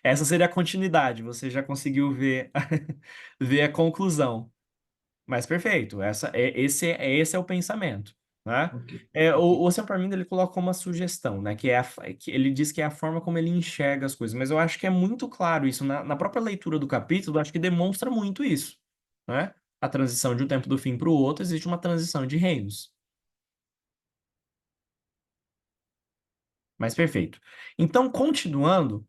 Essa seria a continuidade. Você já conseguiu ver, ver a conclusão. Mas perfeito. Esse é o pensamento, né?
Ok,
O Sam Parminder, ele coloca uma sugestão, né? Que ele diz que é a forma como ele enxerga as coisas. Mas eu acho que é muito claro isso. Na própria leitura do capítulo, eu acho que demonstra muito isso, né? A transição de um tempo do fim para o outro, existe uma transição de reinos. Mas perfeito. Então, continuando,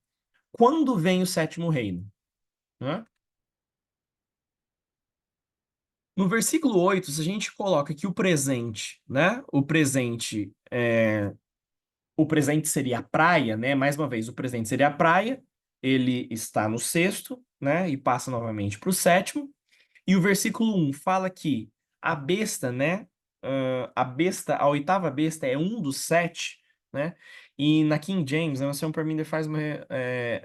quando vem o sétimo reino? Né? No versículo 8, se a gente coloca que o presente, né? O presente seria a praia, né? Mais uma vez, o presente seria a praia, ele está no sexto, né? E passa novamente para o sétimo. E o versículo 1 fala que a besta, né? A oitava besta é um dos sete, né? E na King James, né, o Sam Parminder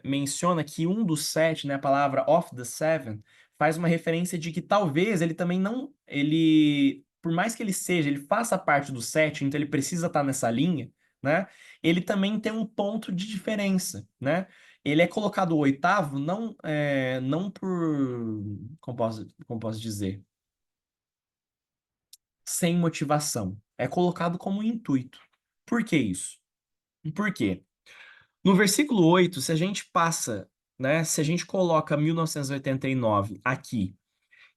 menciona que um dos sete, né? A palavra of the seven, faz uma referência de que talvez ele também não. Por mais que ele faça parte do sete, então ele precisa estar nessa linha, né? Ele também tem um ponto de diferença, né? Ele é colocado o oitavo não por, como posso dizer, sem motivação. É colocado como intuito. Por que isso? Por quê? No versículo 8, se a gente passa, né, se a gente coloca 1989 aqui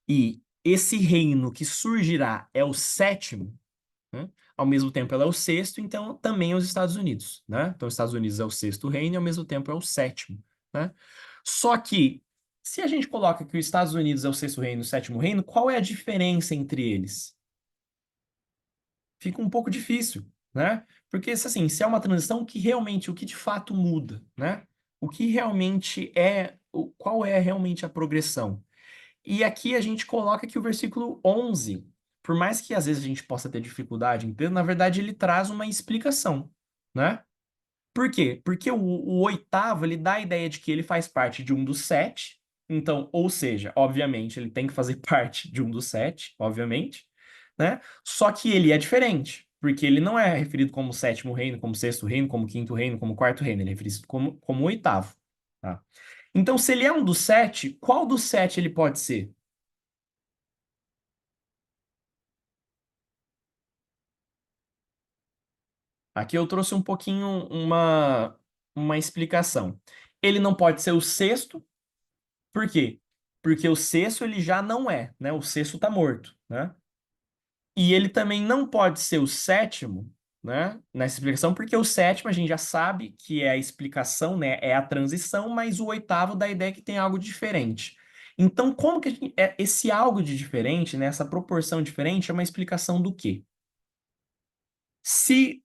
e esse reino que surgirá é o sétimo, né? Ao mesmo tempo ela é o sexto, então também é os Estados Unidos, né? Então os Estados Unidos é o sexto reino e ao mesmo tempo é o sétimo, né? Só que se a gente coloca que os Estados Unidos é o sexto reino e o sétimo reino, qual é a diferença entre eles? Fica um pouco difícil, né? Porque assim, se é uma transição, o que de fato muda, né? O que realmente qual é realmente a progressão? E aqui a gente coloca que o versículo 11, por mais que às vezes a gente possa ter dificuldade em entender, na verdade ele traz uma explicação, né? Por quê? Porque o oitavo, ele dá a ideia de que ele faz parte de um dos sete, então, ou seja, obviamente, ele tem que fazer parte de um dos sete, obviamente, né? Só que ele é diferente, porque ele não é referido como sétimo reino, como sexto reino, como quinto reino, como quarto reino, ele é referido como oitavo, tá? Então, se ele é um dos sete, qual dos sete ele pode ser? Aqui eu trouxe um pouquinho uma explicação. Ele não pode ser o sexto, por quê? Porque o sexto ele já não é, né? O sexto está morto, né? E ele também não pode ser o sétimo, né? Nessa explicação, porque o sétimo a gente já sabe que é a explicação, né? É a transição, mas o oitavo dá a ideia que tem algo diferente. Então, como que esse algo de diferente, né? Essa proporção diferente é uma explicação do quê? Se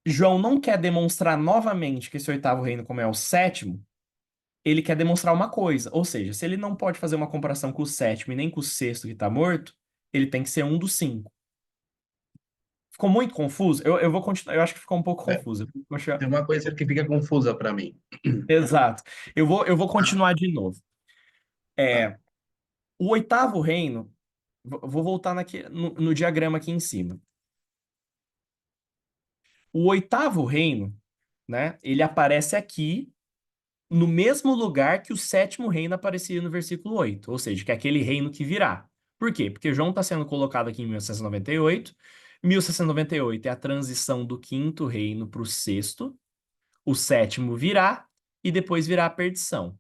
João não quer demonstrar novamente que esse oitavo reino, como é o sétimo, ele quer demonstrar uma coisa. Ou seja, se ele não pode fazer uma comparação com o sétimo e nem com o sexto que está morto, ele tem que ser um dos cinco. Ficou muito confuso? Eu vou continuar. Eu acho que ficou um pouco
É,
confuso.
tem uma coisa que fica confusa para mim.
Exato. Eu vou continuar de novo.
Tá.
O oitavo reino, vou voltar no diagrama aqui em cima. O oitavo reino, né? Ele aparece aqui no mesmo lugar que o sétimo reino aparecia no versículo 8, ou seja, que é aquele reino que virá. Por quê? Porque João está sendo colocado aqui em 1698. 1698 é a transição do quinto reino para o sexto. O sétimo virá e depois virá a perdição.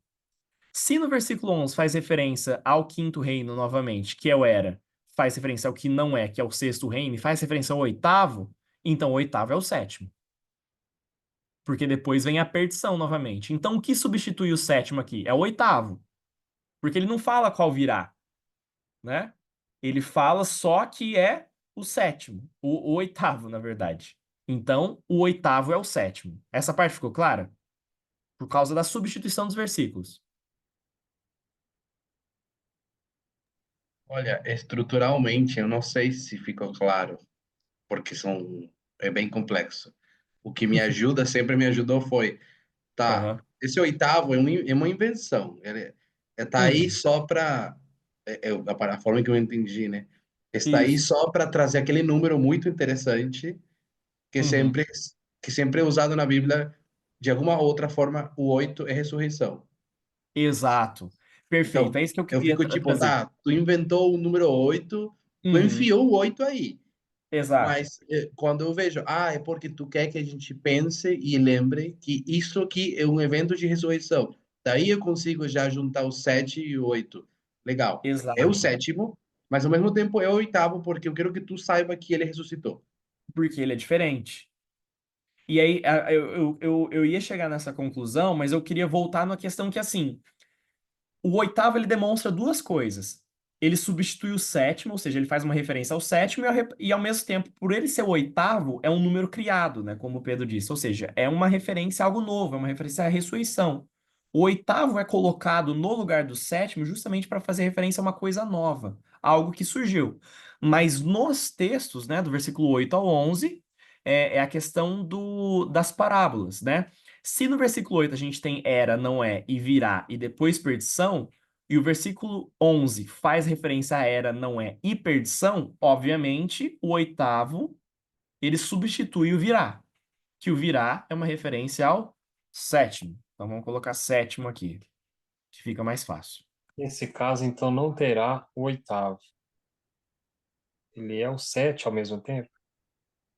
Se no versículo 11 faz referência ao quinto reino novamente, que é o Era, faz referência ao que não é, que é o sexto reino, e faz referência ao oitavo, então o oitavo é o sétimo. Porque depois vem a perdição novamente. Então o que substitui o sétimo aqui? É o oitavo. Porque ele não fala qual virá, né? Ele fala só que é o sétimo, o oitavo, na verdade. Então, o oitavo é o sétimo. Essa parte ficou clara? Por causa da substituição dos versículos.
Olha, estruturalmente, eu não sei se ficou claro, porque é bem complexo. O que me ajuda, sempre me ajudou foi, tá,
Aham.
esse oitavo é uma invenção. Ele tá aí
Uhum.
só para, a forma que eu entendi, né? Está aí
Isso.
só para trazer aquele número muito interessante que
Uhum.
sempre, que sempre é usado na Bíblia, de alguma outra forma, o 8 é ressurreição.
Exato. Perfeito.
Então,
É isso que eu
eu
queria
fico tipo,
trazer.
tá, tu inventou o número 8, tu
Uhum.
enfiou o 8 aí.
Exato.
Mas quando eu vejo, é porque tu quer que a gente pense e lembre que isso aqui é um evento de ressurreição. Daí eu consigo já juntar o 7 e o 8. Legal. É o
Exato.
sétimo, mas ao mesmo tempo é o oitavo, porque eu quero que tu saiba que ele ressuscitou.
Porque ele é diferente. E aí, eu ia chegar nessa conclusão, mas eu queria voltar na questão que, assim, o oitavo ele demonstra duas coisas. Ele substitui o sétimo, ou seja, ele faz uma referência ao sétimo e ao mesmo tempo, por ele ser o oitavo, é um número criado, né? Como o Pedro disse. Ou seja, é uma referência a algo novo, é uma referência à ressurreição. O oitavo é colocado no lugar do sétimo justamente para fazer referência a uma coisa nova, algo que surgiu. Mas nos textos, né, do versículo 8 ao 11, é a questão das parábolas, né? Se no versículo 8 a gente tem era, não é e virá e depois perdição, e o versículo 11 faz referência a era, não é e perdição, obviamente o oitavo ele substitui o virá, que o virá é uma referência ao sétimo. Então vamos colocar sétimo aqui, que fica mais fácil.
Nesse caso, então, não terá o oitavo. Ele é o sete ao mesmo tempo?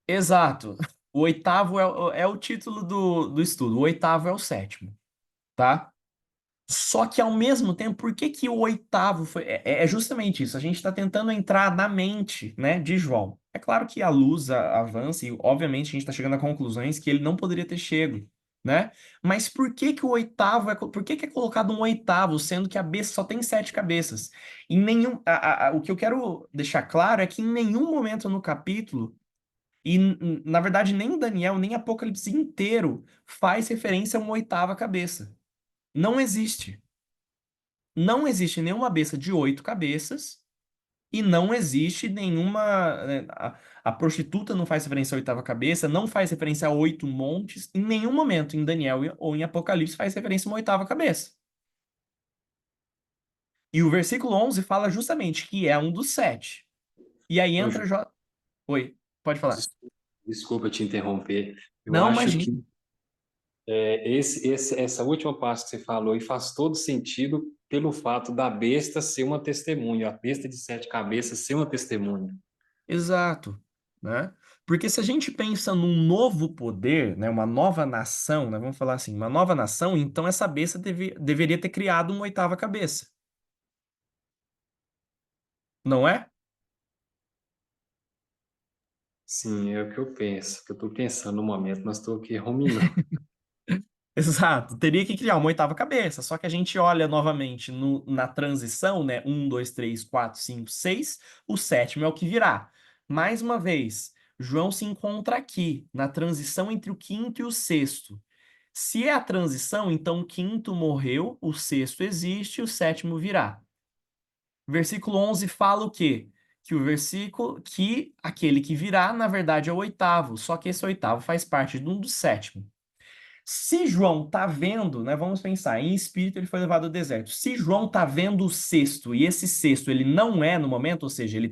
Exato. O oitavo é o título do estudo. O oitavo é o sétimo, tá? Só que ao mesmo tempo, por que que o oitavo foi? É justamente isso. A gente está tentando entrar na mente, né, de João. É claro que a luz avança e, obviamente, a gente está chegando a conclusões que ele não poderia ter chego, né? Mas por que que o oitavo por que que é colocado um oitavo, sendo que a besta só tem 7 cabeças? Em nenhum, o que eu quero deixar claro é que em nenhum momento no capítulo e, na verdade, nem Daniel, nem Apocalipse inteiro faz referência a uma oitava cabeça. Não existe. Não existe nenhuma besta de 8 cabeças e não existe nenhuma. A prostituta não faz referência à oitava cabeça, não faz referência a 8 montes. Em nenhum momento em Daniel ou em Apocalipse faz referência a uma oitava cabeça. E o versículo 11 fala justamente que é um dos 7. E aí
Ô,
entra. Oi, pode falar.
desculpa te interromper. Eu
Não,
acho
imagina.
que essa última parte que você falou e faz todo sentido pelo fato da besta ser uma testemunha, a besta de 7 cabeças ser uma testemunha.
Exato, né? Porque se a gente pensa num novo poder, né, uma nova nação, né, vamos falar assim, uma nova nação, então essa besta deveria ter criado uma oitava cabeça. Não é?
Sim, é o que eu penso, que eu estou pensando no momento, mas estou aqui ruminando.
Exato, teria que criar uma oitava cabeça. Só que a gente olha novamente na transição, né? 1, 2, 3, 4, 5, 6. O sétimo é o que virá. Mais uma vez, João se encontra aqui, na transição entre o quinto e o sexto. Se é a transição, então o quinto morreu, o sexto existe, o sétimo virá. Versículo 11 fala o quê? Que aquele que virá, na verdade, é o oitavo, só que esse oitavo faz parte de um do sétimo. Se João está vendo, né, vamos pensar, em espírito ele foi levado ao deserto. Se João está vendo o sexto e esse sexto ele não é no momento, ou seja, ele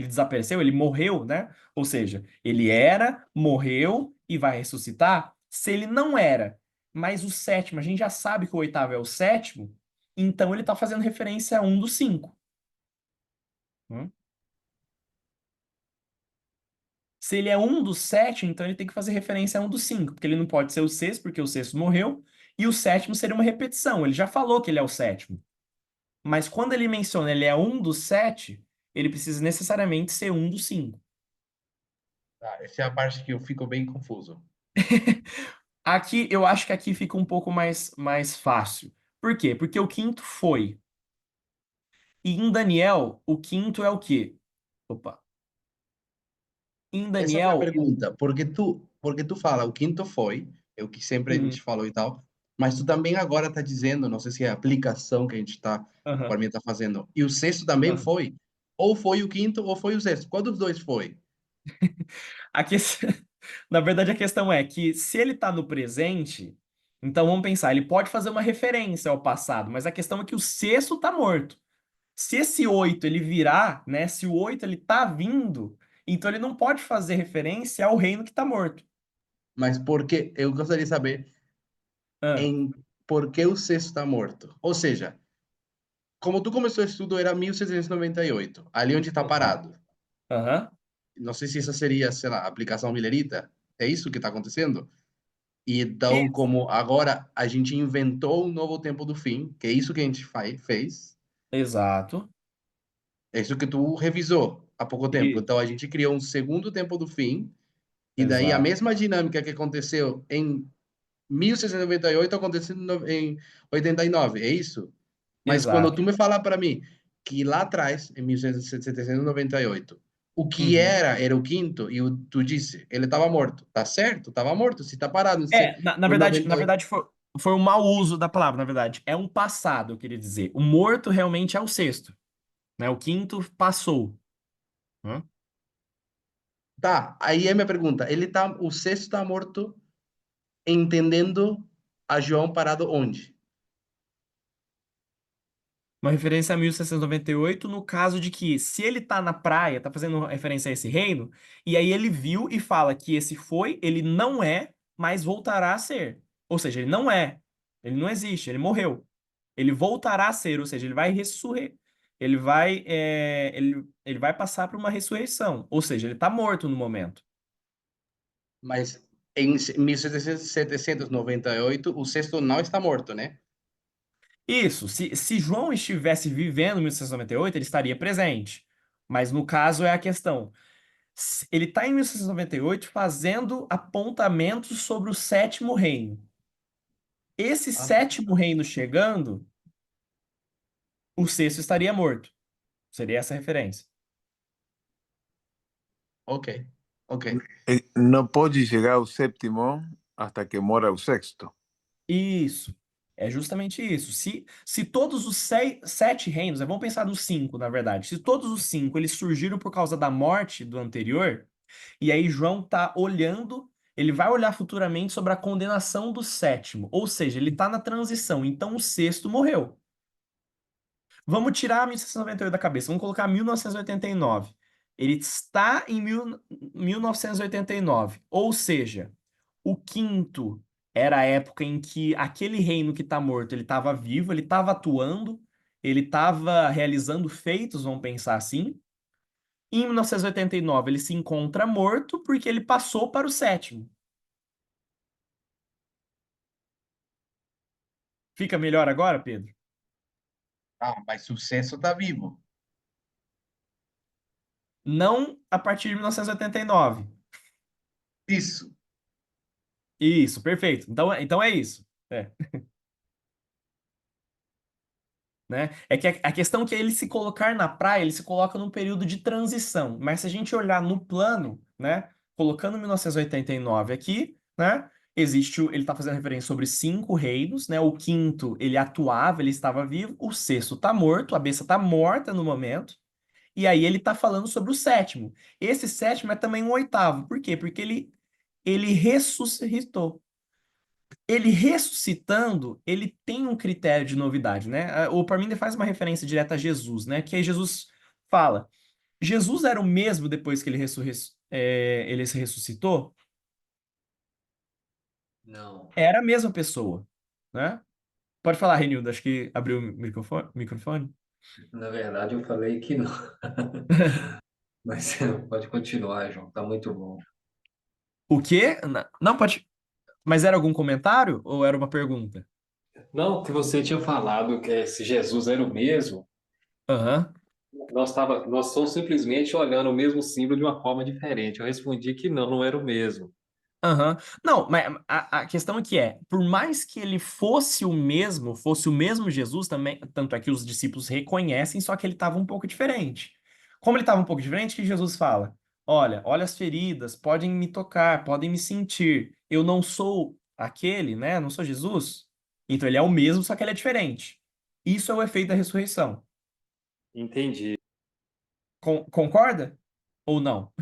desapareceu, ele morreu, né? Ou seja, ele era, morreu e vai ressuscitar. Se ele não era, mas o sétimo, a gente já sabe que o oitavo é o sétimo, então ele está fazendo referência a um dos cinco. Se ele é um dos sete, então ele tem que fazer referência a um dos cinco, porque ele não pode ser o sexto, porque o sexto morreu, e o sétimo seria uma repetição. Ele já falou que ele é o sétimo. Mas quando ele menciona ele é um dos sete, ele precisa necessariamente ser um dos cinco.
Tá, essa é a parte que eu fico bem confuso.
Aqui, eu acho que aqui fica um pouco mais fácil. Por quê? Porque o quinto foi. E em Daniel, o quinto é o quê? Opa. Em
Essa é a minha
Daniel.
pergunta. Porque tu fala, o quinto foi, é o que sempre a
Uhum,
gente falou e tal, mas tu também agora está dizendo, não sei se é a aplicação que a gente está,
aham,
para mim, está fazendo, e o sexto também
aham.
foi. Ou foi o quinto, ou foi o sexto. Qual dos dois foi?
A que- Na verdade, a questão é que se ele está no presente, então vamos pensar, ele pode fazer uma referência ao passado, mas a questão é que o sexto está morto. Se esse oito ele virar, né? Se o oito ele tá vindo, então ele não pode fazer referência ao reino que está morto.
Mas porque eu gostaria de saber
Ah,
em por que o sexto está morto. Ou seja, como tu começou o estudo era 1798, ali onde está
exato.
parado.
Aham,
Não sei se essa seria, sei lá, a aplicação milerita. É isso que está acontecendo? E então,
isso,
como agora a gente inventou um novo tempo do fim, que é isso que a gente fez,
exato,
é isso que tu revisou há pouco tempo.
isso,
Então, a gente criou um segundo tempo do fim, e daí a
exato,
mesma dinâmica que aconteceu em 1698 aconteceu em 89, é isso? Mas quando
exato.
tu me fala para mim que lá atrás, em 1798, o que
Uhum.
era o quinto, e tu disse, ele estava morto. Tá certo? Estava morto. Se está parado
Na
em
verdade,
98.
foi um mau uso da palavra, na verdade. É um passado, eu queria dizer. O morto realmente é o sexto, né? O quinto passou. Hã?
Tá, aí é minha pergunta. O sexto está morto entendendo a João parado onde?
Uma referência a 1698 no caso de que, se ele tá na praia, tá fazendo referência a esse reino, e aí ele viu e fala que esse foi, ele não é, mas voltará a ser. Ou seja, ele não é, ele não existe, ele morreu. Ele voltará a ser, ou seja, ele vai ressurgir. Ele vai passar por uma ressurreição. Ou seja, ele tá morto no momento.
Mas em 1798, o sexto não está morto, né?
Isso, se João estivesse vivendo em 1698, ele estaria presente. Mas no caso é a questão. Ele está em 1698 fazendo apontamentos sobre o sétimo reino. Esse
Ah,
sétimo reino chegando, o sexto estaria morto. Seria essa a referência.
ok, ok.
No puede llegar al séptimo hasta que mora el sexto.
Isso. É justamente isso. Se todos os sete reinos, vamos pensar nos cinco, na verdade. Se todos os cinco eles surgiram por causa da morte do anterior, e aí João está olhando, ele vai olhar futuramente sobre a condenação do sétimo. Ou seja, ele está na transição. Então o sexto morreu. Vamos tirar 1698 da cabeça, vamos colocar 1989. Ele está em 1989, ou seja, o quinto era a época em que aquele reino que está morto, ele estava vivo, ele estava atuando, ele estava realizando feitos, vamos pensar assim. Em 1989, ele se encontra morto porque ele passou para o sétimo. Fica melhor agora, Pedro?
Ah, mas sucesso tá vivo.
Não a partir de 1989.
Isso.
Isso, perfeito. Então é isso. É, né? É que a questão é que ele se colocar na praia, ele se coloca num período de transição. Mas se a gente olhar no plano, né? Colocando 1989 aqui, né? Ele está fazendo referência sobre 5 reinos, né? O quinto, ele atuava, ele estava vivo. O sexto está morto, a besta está morta no momento. E aí ele está falando sobre o sétimo. Esse sétimo é também um oitavo. Por quê? Porque ele ressuscitou. Ele ressuscitando, ele tem um critério de novidade, né? O Parminder faz uma referência direta a Jesus, né? Que aí Jesus fala: Jesus era o mesmo depois que ele se ressuscitou?
Não,
Era a mesma pessoa, né? Pode falar, Renildo, acho que abriu o microfone.
na verdade eu falei que não. Mas pode continuar, João, tá muito bom.
O quê? Não, pode. Mas era algum comentário ou era uma pergunta?
Não, que você tinha falado que se Jesus era o mesmo,
Aham.
nós estamos simplesmente olhando o mesmo símbolo de uma forma diferente. Eu respondi que não, não era o mesmo.
Aham. Não, mas a questão é que por mais que ele fosse o mesmo Jesus também, tanto é que os discípulos reconhecem, só que ele estava um pouco diferente. Como ele estava um pouco diferente, que Jesus fala: olha as feridas, podem me tocar, podem me sentir. Eu não sou aquele, né? Não sou Jesus. Então ele é o mesmo, só que ele é diferente. Isso é o efeito da ressurreição.
Entendi,
Concorda? Ou não?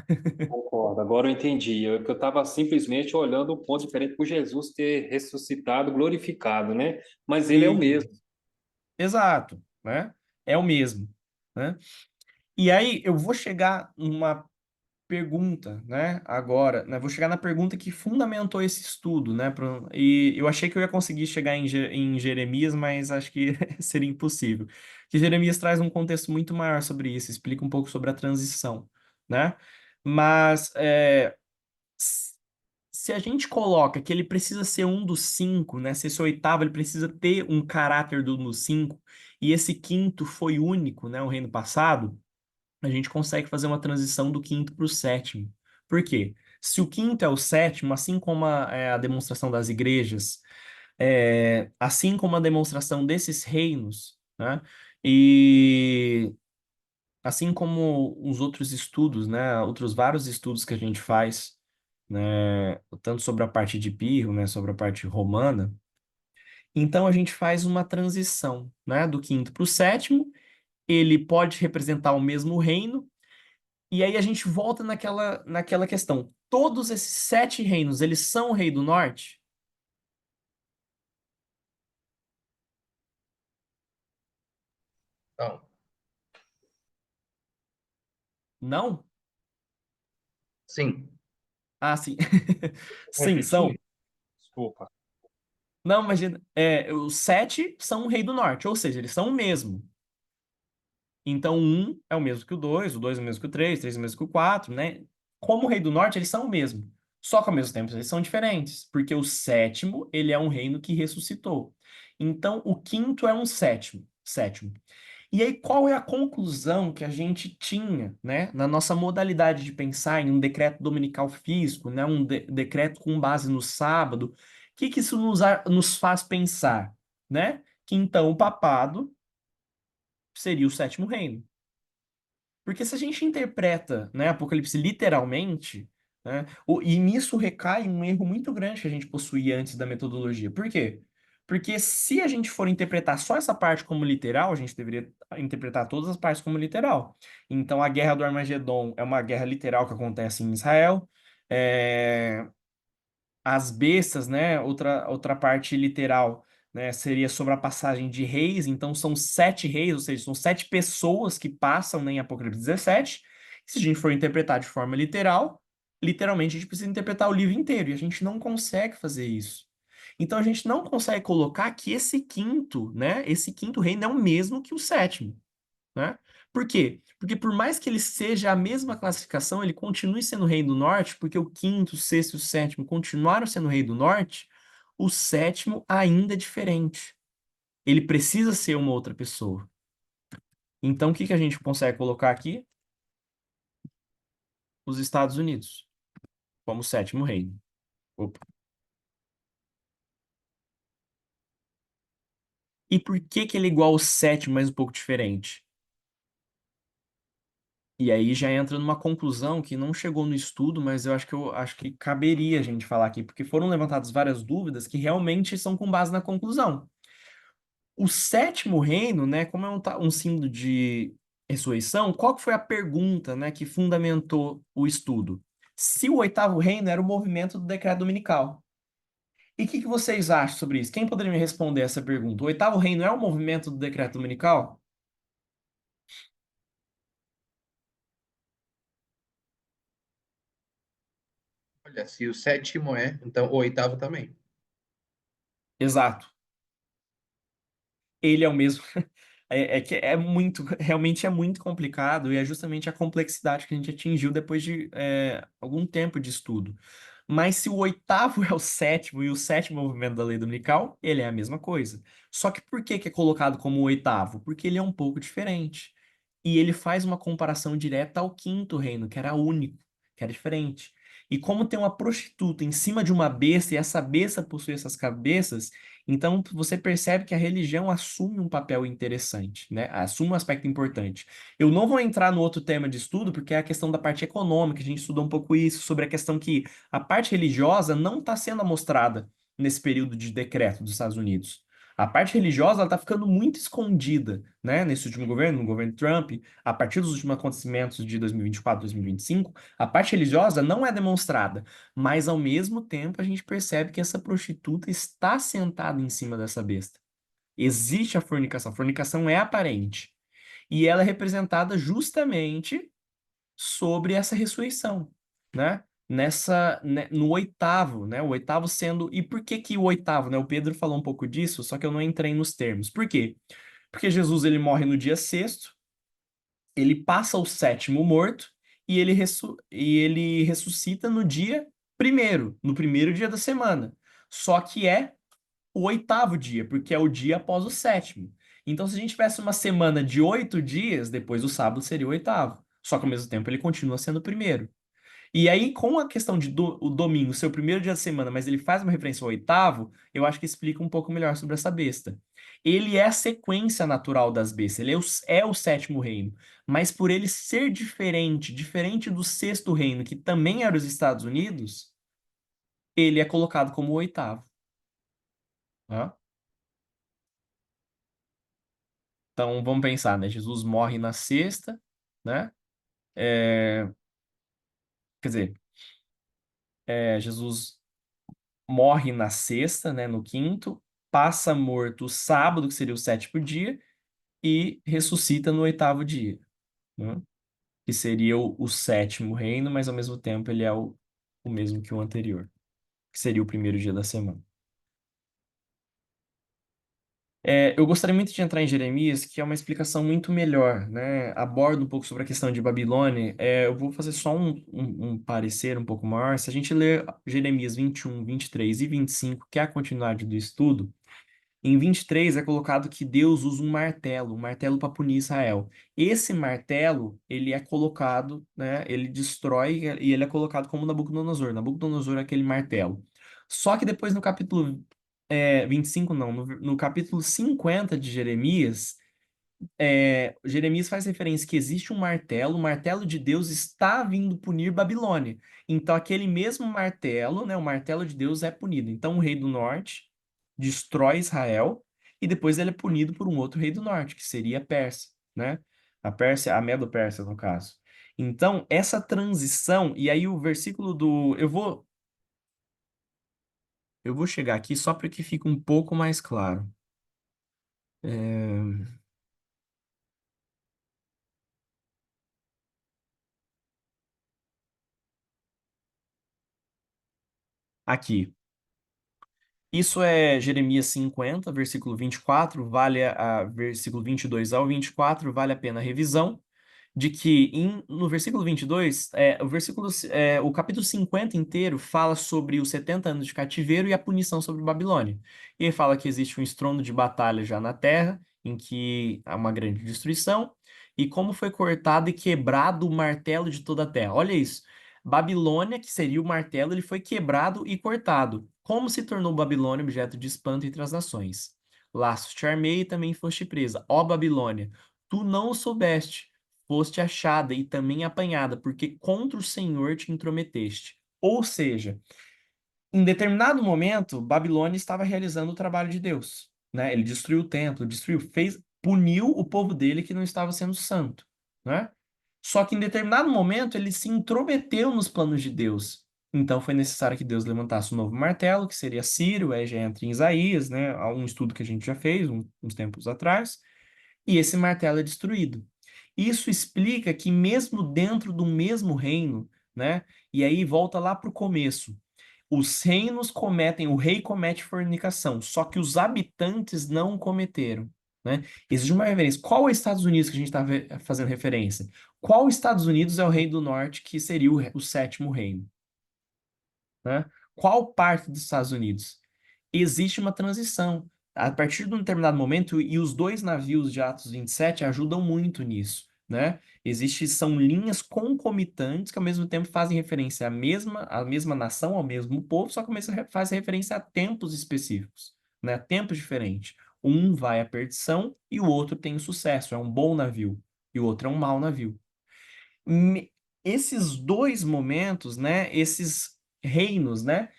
concordo. Agora eu entendi. Que eu estava simplesmente olhando um ponto diferente por Jesus ter ressuscitado, glorificado, né? Mas ele é o
E,
mesmo.
exato, né? É o mesmo, né? E aí eu vou chegar numa pergunta, né? Agora, né? Vou chegar na pergunta que fundamentou esse estudo, né? E eu achei que eu ia conseguir chegar em Jeremias, mas acho que seria impossível. Que Jeremias traz um contexto muito maior sobre isso, explica um pouco sobre a transição, né? Mas s- se a gente coloca que ele precisa ser um dos 5, né? Se esse oitavo ele precisa ter um caráter dos 5, e esse quinto foi único, né? O reino passado, a gente consegue fazer uma transição do quinto para o sétimo. Por quê? Se o quinto é o sétimo, assim como a demonstração das igrejas, assim como a demonstração desses reinos, né? E assim como os outros estudos, né? Outros vários estudos que a gente faz, né? Tanto sobre a parte de Pirro, né? Sobre a parte romana. Então a gente faz uma transição, né? Do quinto para o sétimo. Ele pode representar o mesmo reino. E aí a gente volta naquela questão. Todos esses 7 reinos, eles são o rei do norte?
Então,
Não?
sim.
Ah, sim. Sim, são.
Repetir? Desculpa.
Não, imagina. Os 7 são o rei do norte, ou seja, eles são o mesmo. Então, um é o mesmo que o dois é o mesmo que o três é o mesmo que o 4, né? Como o rei do norte, eles são o mesmo. Só que ao mesmo tempo eles são diferentes, porque o sétimo, ele é um reino que ressuscitou. Então, o quinto é um sétimo. E aí, qual é a conclusão que a gente tinha, né, na nossa modalidade de pensar em um decreto dominical físico, né, um decreto com base no sábado? O que isso nos faz pensar, né? Que então o papado seria o sétimo reino. Porque se a gente interpreta, né, Apocalipse literalmente, né, e nisso recai um erro muito grande que a gente possuía antes da metodologia. Por quê? Porque se a gente for interpretar só essa parte como literal, a gente deveria interpretar todas as partes como literal. Então, a guerra do Armagedon é uma guerra literal que acontece em Israel. É, as bestas, né? Outra parte literal, né? Seria sobre a passagem de reis. Então, são 7 reis, ou seja, são 7 pessoas que passam, né, em Apocalipse 17. Se a gente for interpretar de forma literal, literalmente a gente precisa interpretar o livro inteiro. E a gente não consegue fazer isso. Então, a gente não consegue colocar que esse quinto, né? Esse quinto reino é o mesmo que o sétimo. né? Por quê? Porque por mais que ele seja a mesma classificação, ele continue sendo rei do norte, porque o quinto, o sexto e o sétimo continuaram sendo rei do norte, o sétimo ainda é diferente. Ele precisa ser uma outra pessoa. Então, o que que a gente consegue colocar aqui? Os Estados Unidos, como sétimo reino. Opa. E por que que ele é igual ao sétimo, mas um pouco diferente? E aí já entra numa conclusão que não chegou no estudo, mas eu acho que caberia a gente falar aqui, porque foram levantadas várias dúvidas que realmente são com base na conclusão. O sétimo reino, né, como é um símbolo de ressurreição, qual que foi a pergunta, né, que fundamentou o estudo? Se o oitavo reino era o movimento do decreto dominical. E o que que vocês acham sobre isso? Quem poderia me responder essa pergunta? O oitavo reino é o movimento do decreto dominical?
Olha, se o sétimo é, então o oitavo também.
Exato. Ele é o mesmo. É que é muito, realmente é muito complicado e é justamente a complexidade que a gente atingiu depois de algum tempo de estudo. Mas se o oitavo é o sétimo e o sétimo é o movimento da lei dominical, ele é a mesma coisa. Só que por que que é colocado como o oitavo? Porque ele é um pouco diferente. E ele faz uma comparação direta ao quinto reino, que era único, que era diferente. E como tem uma prostituta em cima de uma besta e essa besta possui essas cabeças, então você percebe que a religião assume um papel interessante, né? Assume um aspecto importante. Eu não vou entrar no outro tema de estudo, porque é a questão da parte econômica, a gente estudou um pouco isso, sobre a questão que a parte religiosa não está sendo mostrada nesse período de decreto dos Estados Unidos. A parte religiosa está ficando muito escondida, né? Nesse último governo, no governo Trump, a partir dos últimos acontecimentos de 2024, 2025, a parte religiosa não é demonstrada, mas ao mesmo tempo a gente percebe que essa prostituta está sentada em cima dessa besta. Existe a fornicação é aparente, e ela é representada justamente sobre essa ressurreição, né? No oitavo, né? O oitavo sendo. E por que que o oitavo, né? O Pedro falou um pouco disso, só que eu não entrei nos termos. Por quê? Porque Jesus ele morre no dia sexto, ele passa o sétimo morto e ele ressuscita no dia primeiro, no primeiro dia da semana. Só que é o oitavo dia, porque é o dia após o sétimo. Então, se a gente tivesse uma semana de 8 dias, depois do sábado seria o oitavo. Só que ao mesmo tempo ele continua sendo o primeiro. E aí, com a questão de o domingo ser o primeiro dia da semana, mas ele faz uma referência ao oitavo, eu acho que explica um pouco melhor sobre essa besta. Ele é a sequência natural das bestas, ele é o sétimo reino. Mas por ele ser diferente, diferente do sexto reino, que também era os Estados Unidos, ele é colocado como o oitavo. Tá? Então vamos pensar, né? Jesus morre na sexta, né? É, quer dizer, Jesus morre na sexta, né? No quinto, passa morto o sábado, que seria o sétimo dia, e ressuscita no oitavo dia, né? Que seria o sétimo reino, mas ao mesmo tempo ele é o mesmo que o anterior, que seria o primeiro dia da semana. Eu gostaria muito de entrar em Jeremias, que é uma explicação muito melhor, né? Aborda um pouco sobre a questão de Babilônia. Eu vou fazer só um parecer um pouco maior. Se a gente ler Jeremias 21, 23 e 25, que é a continuidade do estudo, em 23 é colocado que Deus usa um martelo para punir Israel. Esse martelo, ele é colocado, né? Ele destrói e ele é colocado como Nabucodonosor. Nabucodonosor é aquele martelo. Só que depois no capítulo 25 não, no capítulo 50 de Jeremias, Jeremias faz referência que existe um martelo, o martelo de Deus está vindo punir Babilônia. Então, aquele mesmo martelo, né, o martelo de Deus é punido. Então, o rei do norte destrói Israel e depois ele é punido por um outro rei do norte, que seria a Pérsia, né? A Pérsia, a Medo-Pérsia, no caso. Então, essa transição, e aí o versículo do. Eu vou chegar aqui só para que fique um pouco mais claro. É, Aqui. Isso é Jeremias 50, versículo 24, versículo 22 ao 24, vale a pena a revisão, de que no versículo 22, o capítulo 50 inteiro fala sobre os 70 anos de cativeiro e a punição sobre Babilônia. E ele fala que existe um estrondo de batalha já na terra, em que há uma grande destruição, e como foi cortado e quebrado o martelo de toda a terra. Olha isso. Babilônia, que seria o martelo, ele foi quebrado e cortado. Como se tornou Babilônia objeto de espanto entre as nações? Laços te armei e também foste presa. Ó Babilônia, tu não o soubeste, foste achada e também apanhada, porque contra o Senhor te intrometeste. Ou seja, em determinado momento, Babilônia estava realizando o trabalho de Deus, né? Ele destruiu o templo, puniu o povo dele que não estava sendo santo, né? Só que em determinado momento ele se intrometeu nos planos de Deus. Então foi necessário que Deus levantasse um novo martelo, que seria Ciro, aí já entra em Isaías, né? Há um estudo que a gente já fez uns tempos atrás, e esse martelo é destruído. Isso explica que mesmo dentro do mesmo reino, né? E aí volta lá para o começo. Os reinos cometem, o rei comete fornicação, só que os habitantes não cometeram, né? Existe uma referência. Qual é os Estados Unidos que a gente está fazendo referência? Qual Estados Unidos é o rei do norte, que seria o sétimo reino, né? Qual parte dos Estados Unidos? Existe uma transição. A partir de um determinado momento, e os dois navios de Atos 27 ajudam muito nisso, né? São linhas concomitantes que ao mesmo tempo fazem referência à mesma nação, ao mesmo povo, só que ao mesmo faz referência a tempos específicos, né? Tempos diferentes. Um vai à perdição e o outro tem o sucesso, é um bom navio, e o outro é um mau navio. Me- Esses dois momentos, né? Esses reinos, né?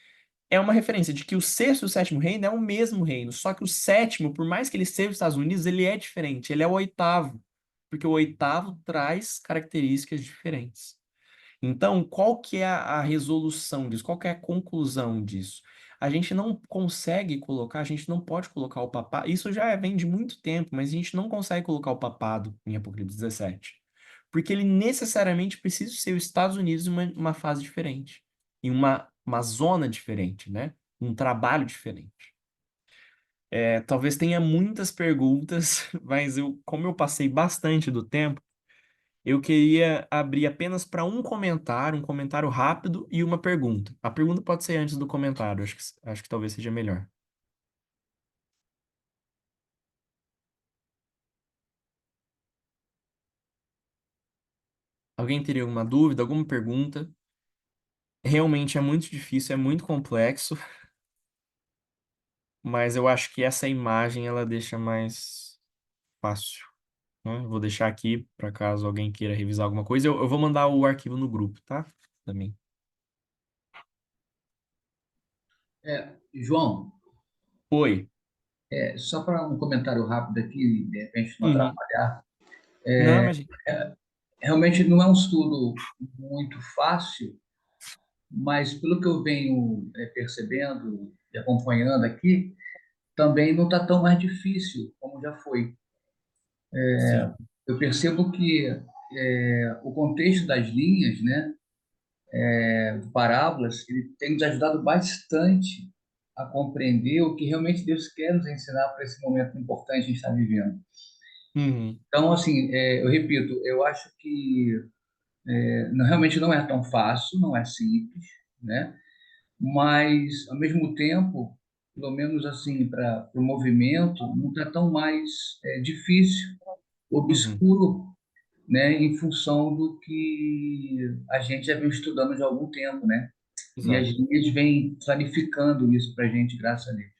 É uma referência de que o sexto e o sétimo reino é o mesmo reino, só que o sétimo, por mais que ele seja os Estados Unidos, ele é diferente, ele é o oitavo, porque o oitavo traz características diferentes. Então, qual que é a resolução disso? Qual que é a conclusão disso? A gente não consegue colocar, a gente não pode colocar o papado, isso já vem de muito tempo, mas a gente não consegue colocar o papado em Apocalipse 17, porque ele necessariamente precisa ser os Estados Unidos em uma fase diferente, em uma zona diferente, né? Um trabalho diferente. Talvez tenha muitas perguntas, mas como eu passei bastante do tempo, eu queria abrir apenas para um comentário rápido e uma pergunta. A pergunta pode ser antes do comentário, acho que talvez seja melhor. Alguém teria alguma dúvida, alguma pergunta? Realmente é muito difícil, é muito complexo, mas eu acho que essa imagem ela deixa mais fácil, né? Eu vou deixar aqui para caso alguém queira revisar alguma coisa. Eu vou mandar o arquivo no grupo, tá? Também.
João,
Oi.
só para um comentário rápido aqui, de repente não
Uhum.
atrapalhar,
Não, mas
realmente não é um estudo muito fácil, mas pelo que eu venho percebendo e acompanhando aqui, também não está tão mais difícil como já foi.
sim.
Eu percebo que o contexto das linhas, né, parábolas, ele tem nos ajudado bastante a compreender o que realmente Deus quer nos ensinar para esse momento importante que a gente está vivendo.
Uhum.
Então, assim, eu repito, eu acho que realmente não é tão fácil, não é simples, né? Mas, ao mesmo tempo, pelo menos assim, para o movimento, não está tão mais difícil,
Uhum.
obscuro, né, em função do que a gente já vem estudando já há algum tempo, né? E as
Exato.
linhas vêm clarificando isso para a gente, graças a Deus.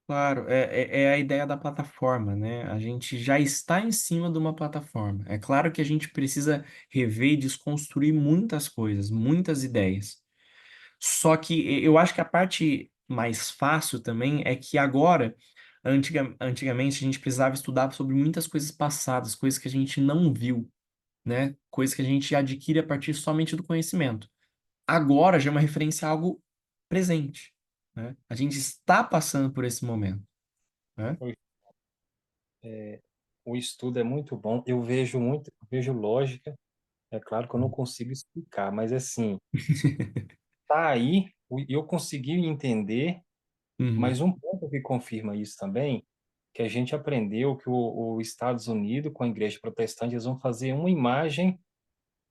Claro, é a ideia da plataforma, né? A gente já está em cima de uma plataforma. É claro que a gente precisa rever e desconstruir muitas coisas, muitas ideias. Só que eu acho que a parte mais fácil também é que agora, antigamente, a gente precisava estudar sobre muitas coisas passadas, coisas que a gente não viu, né? Coisas que a gente adquire a partir somente do conhecimento. Agora já é uma referência a algo presente, né? A gente está passando por esse momento, né?
É, o estudo é muito bom. Eu vejo lógica. É claro que eu não consigo explicar, mas assim, tá aí, eu consegui entender
Uhum.
Mas um ponto que confirma isso também, que a gente aprendeu que os Estados Unidos, com a igreja protestante, eles vão fazer uma imagem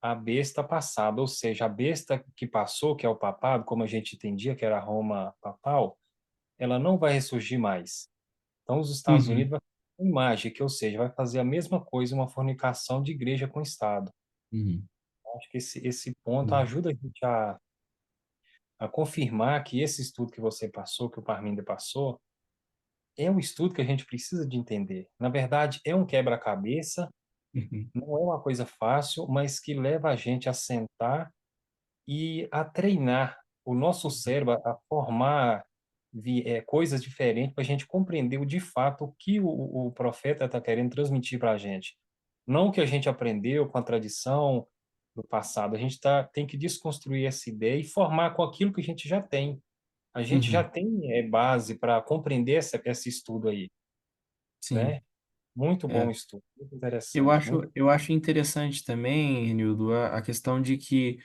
à besta passada, ou seja, a besta que passou, que é o papado, como a gente entendia que era a Roma papal, ela não vai ressurgir mais. Então, os Estados
Uhum.
Unidos vai fazer uma imagem, que, ou seja, vai fazer a mesma coisa, uma fornicação de igreja com Estado.
Uhum.
Acho que esse ponto
Uhum.
ajuda a gente a confirmar que esse estudo que você passou, que o Parminder passou, é um estudo que a gente precisa de entender. Na verdade, é um quebra-cabeça,
Uhum.
não é uma coisa fácil, mas que leva a gente a sentar e a treinar o nosso cérebro a formar coisas diferentes para a gente compreender de fato o que o profeta está querendo transmitir para a gente. Não o que a gente aprendeu com a tradição do passado. A gente tem que desconstruir essa ideia e formar com aquilo que a gente já tem. A gente já
Uhum.
tem base para compreender esse estudo aí,
Sim.
né? Muito bom
É.
estudo, muito interessante, muito.
Eu acho interessante também, Renildo, a questão de que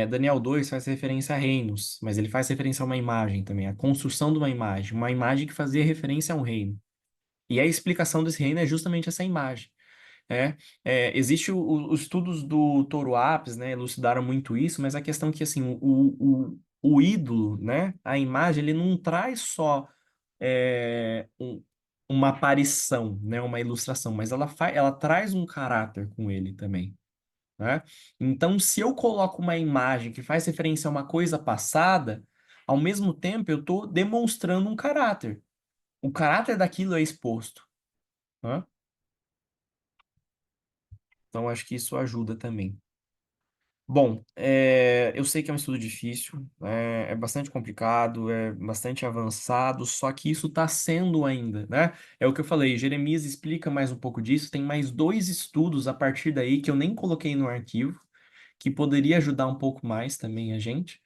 Daniel 2 faz referência a reinos, mas ele faz referência a uma imagem também, a construção de uma imagem que fazia referência a um reino. E a explicação desse reino é justamente essa imagem. Existe os estudos do Touro Apis, né, elucidaram muito isso, mas a questão é que assim, o ídolo, né, a imagem, ele não traz só uma aparição, né, uma ilustração, mas ela traz um caráter com ele também, né? Então, se eu coloco uma imagem que faz referência a uma coisa passada, ao mesmo tempo eu estou demonstrando um caráter. O caráter daquilo é exposto, né? Então, acho que isso ajuda também. Bom, eu sei que é um estudo difícil, é bastante complicado, é bastante avançado, só que isso está sendo ainda, né? É o que eu falei, Jeremias explica mais um pouco disso, tem mais 2 estudos a partir daí que eu nem coloquei no arquivo, que poderia ajudar um pouco mais também a gente,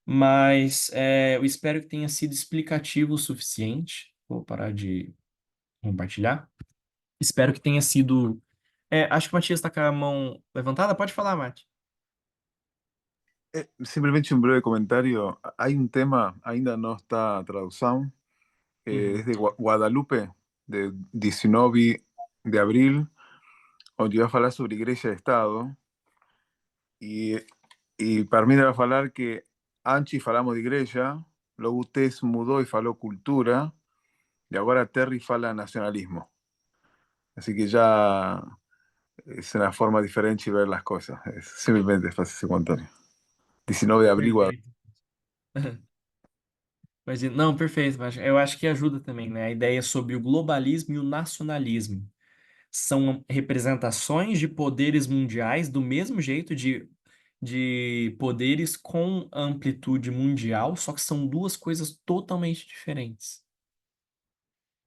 mas eu espero que tenha sido explicativo o suficiente. Vou parar de compartilhar. Espero que tenha sido. Acho que o Matias está com a mão levantada, pode falar, Mati.
Simplemente un breve comentario. Hay un tema, ainda no está traducción, es de Guadalupe, de 19 de abril, onde vai falar sobre igreja e Estado. E para mí vai falar que antes falamos de igreja, logo o Tess mudou e falou cultura, e agora Terry fala nacionalismo. Así que ya es una forma diferente de ver las cosas. Simplemente faz esse comentário. 19 de abril, Guadalupe.
Perfeito. Mas, não, perfeito. Eu acho que ajuda também, né? A ideia sobre o globalismo e o nacionalismo. São representações de poderes mundiais do mesmo jeito de poderes com amplitude mundial, só que são 2 coisas totalmente diferentes.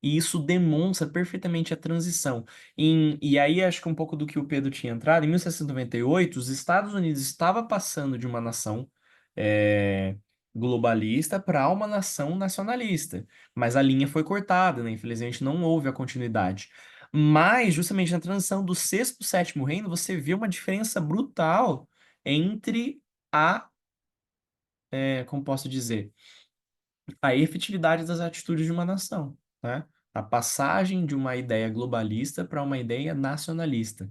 E isso demonstra perfeitamente a transição. E aí, acho que um pouco do que o Pedro tinha entrado, em 1798, os Estados Unidos estava passando de uma nação eh, globalista para uma nação nacionalista. Mas a linha foi cortada, né? Infelizmente, não houve a continuidade. Mas, justamente na transição do sexto para o sétimo reino, você vê uma diferença brutal entre como posso dizer, a efetividade das atitudes de uma nação, né? A passagem de uma ideia globalista para uma ideia nacionalista.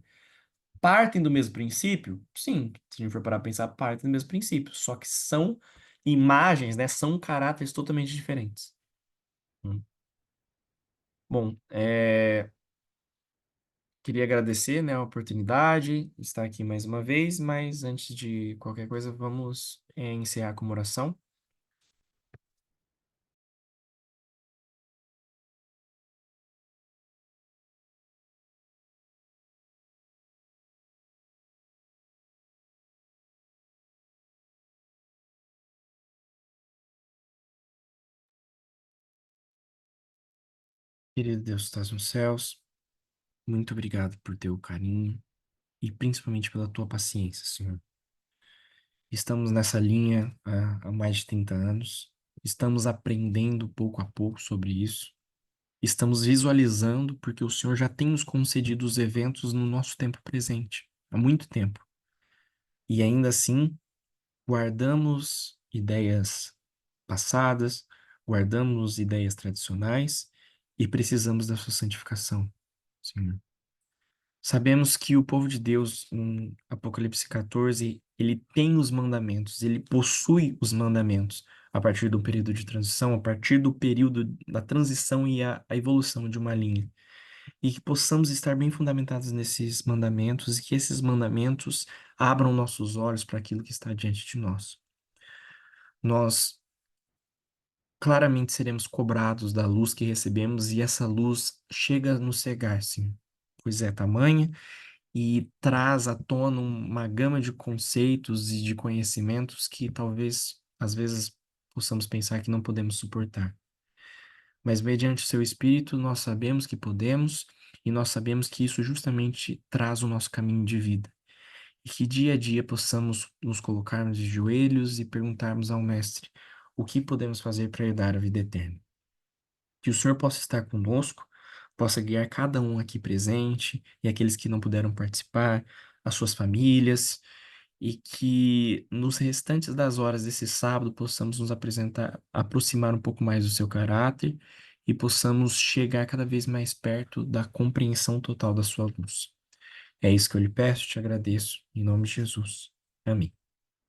Partem do mesmo princípio? Sim, se a gente for parar para pensar, partem do mesmo princípio, só que são imagens, né? São caráteres totalmente diferentes. Hum. Bom, queria agradecer, né, a oportunidade de estar aqui mais uma vez, mas antes de qualquer coisa, vamos encerrar com uma oração. Querido Deus que estás nos céus, muito obrigado por teu carinho e principalmente pela tua paciência, Senhor. Estamos nessa linha há mais de 30 anos, estamos aprendendo pouco a pouco sobre isso, estamos visualizando porque o Senhor já tem nos concedido os eventos no nosso tempo presente, há muito tempo. E ainda assim, guardamos ideias passadas, guardamos ideias tradicionais e precisamos da sua santificação, Senhor. Sabemos que o povo de Deus, em Apocalipse 14, ele tem os mandamentos, ele possui os mandamentos a partir do período de transição, a partir do período da transição e a evolução de uma linha. E que possamos estar bem fundamentados nesses mandamentos e que esses mandamentos abram nossos olhos para aquilo que está diante de nós. Nós claramente seremos cobrados da luz que recebemos e essa luz chega a nos cegar, sim, pois é tamanha e traz à tona uma gama de conceitos e de conhecimentos que talvez, às vezes, possamos pensar que não podemos suportar. Mas, mediante o seu Espírito, nós sabemos que podemos e nós sabemos que isso justamente traz o nosso caminho de vida. E que dia a dia possamos nos colocarmos de joelhos e perguntarmos ao Mestre o que podemos fazer para herdar a vida eterna. Que o Senhor possa estar conosco, possa guiar cada um aqui presente e aqueles que não puderam participar, as suas famílias, e que nos restantes das horas desse sábado possamos nos aproximar um pouco mais do seu caráter e possamos chegar cada vez mais perto da compreensão total da sua luz. É isso que eu lhe peço, te agradeço, em nome de Jesus. Amém.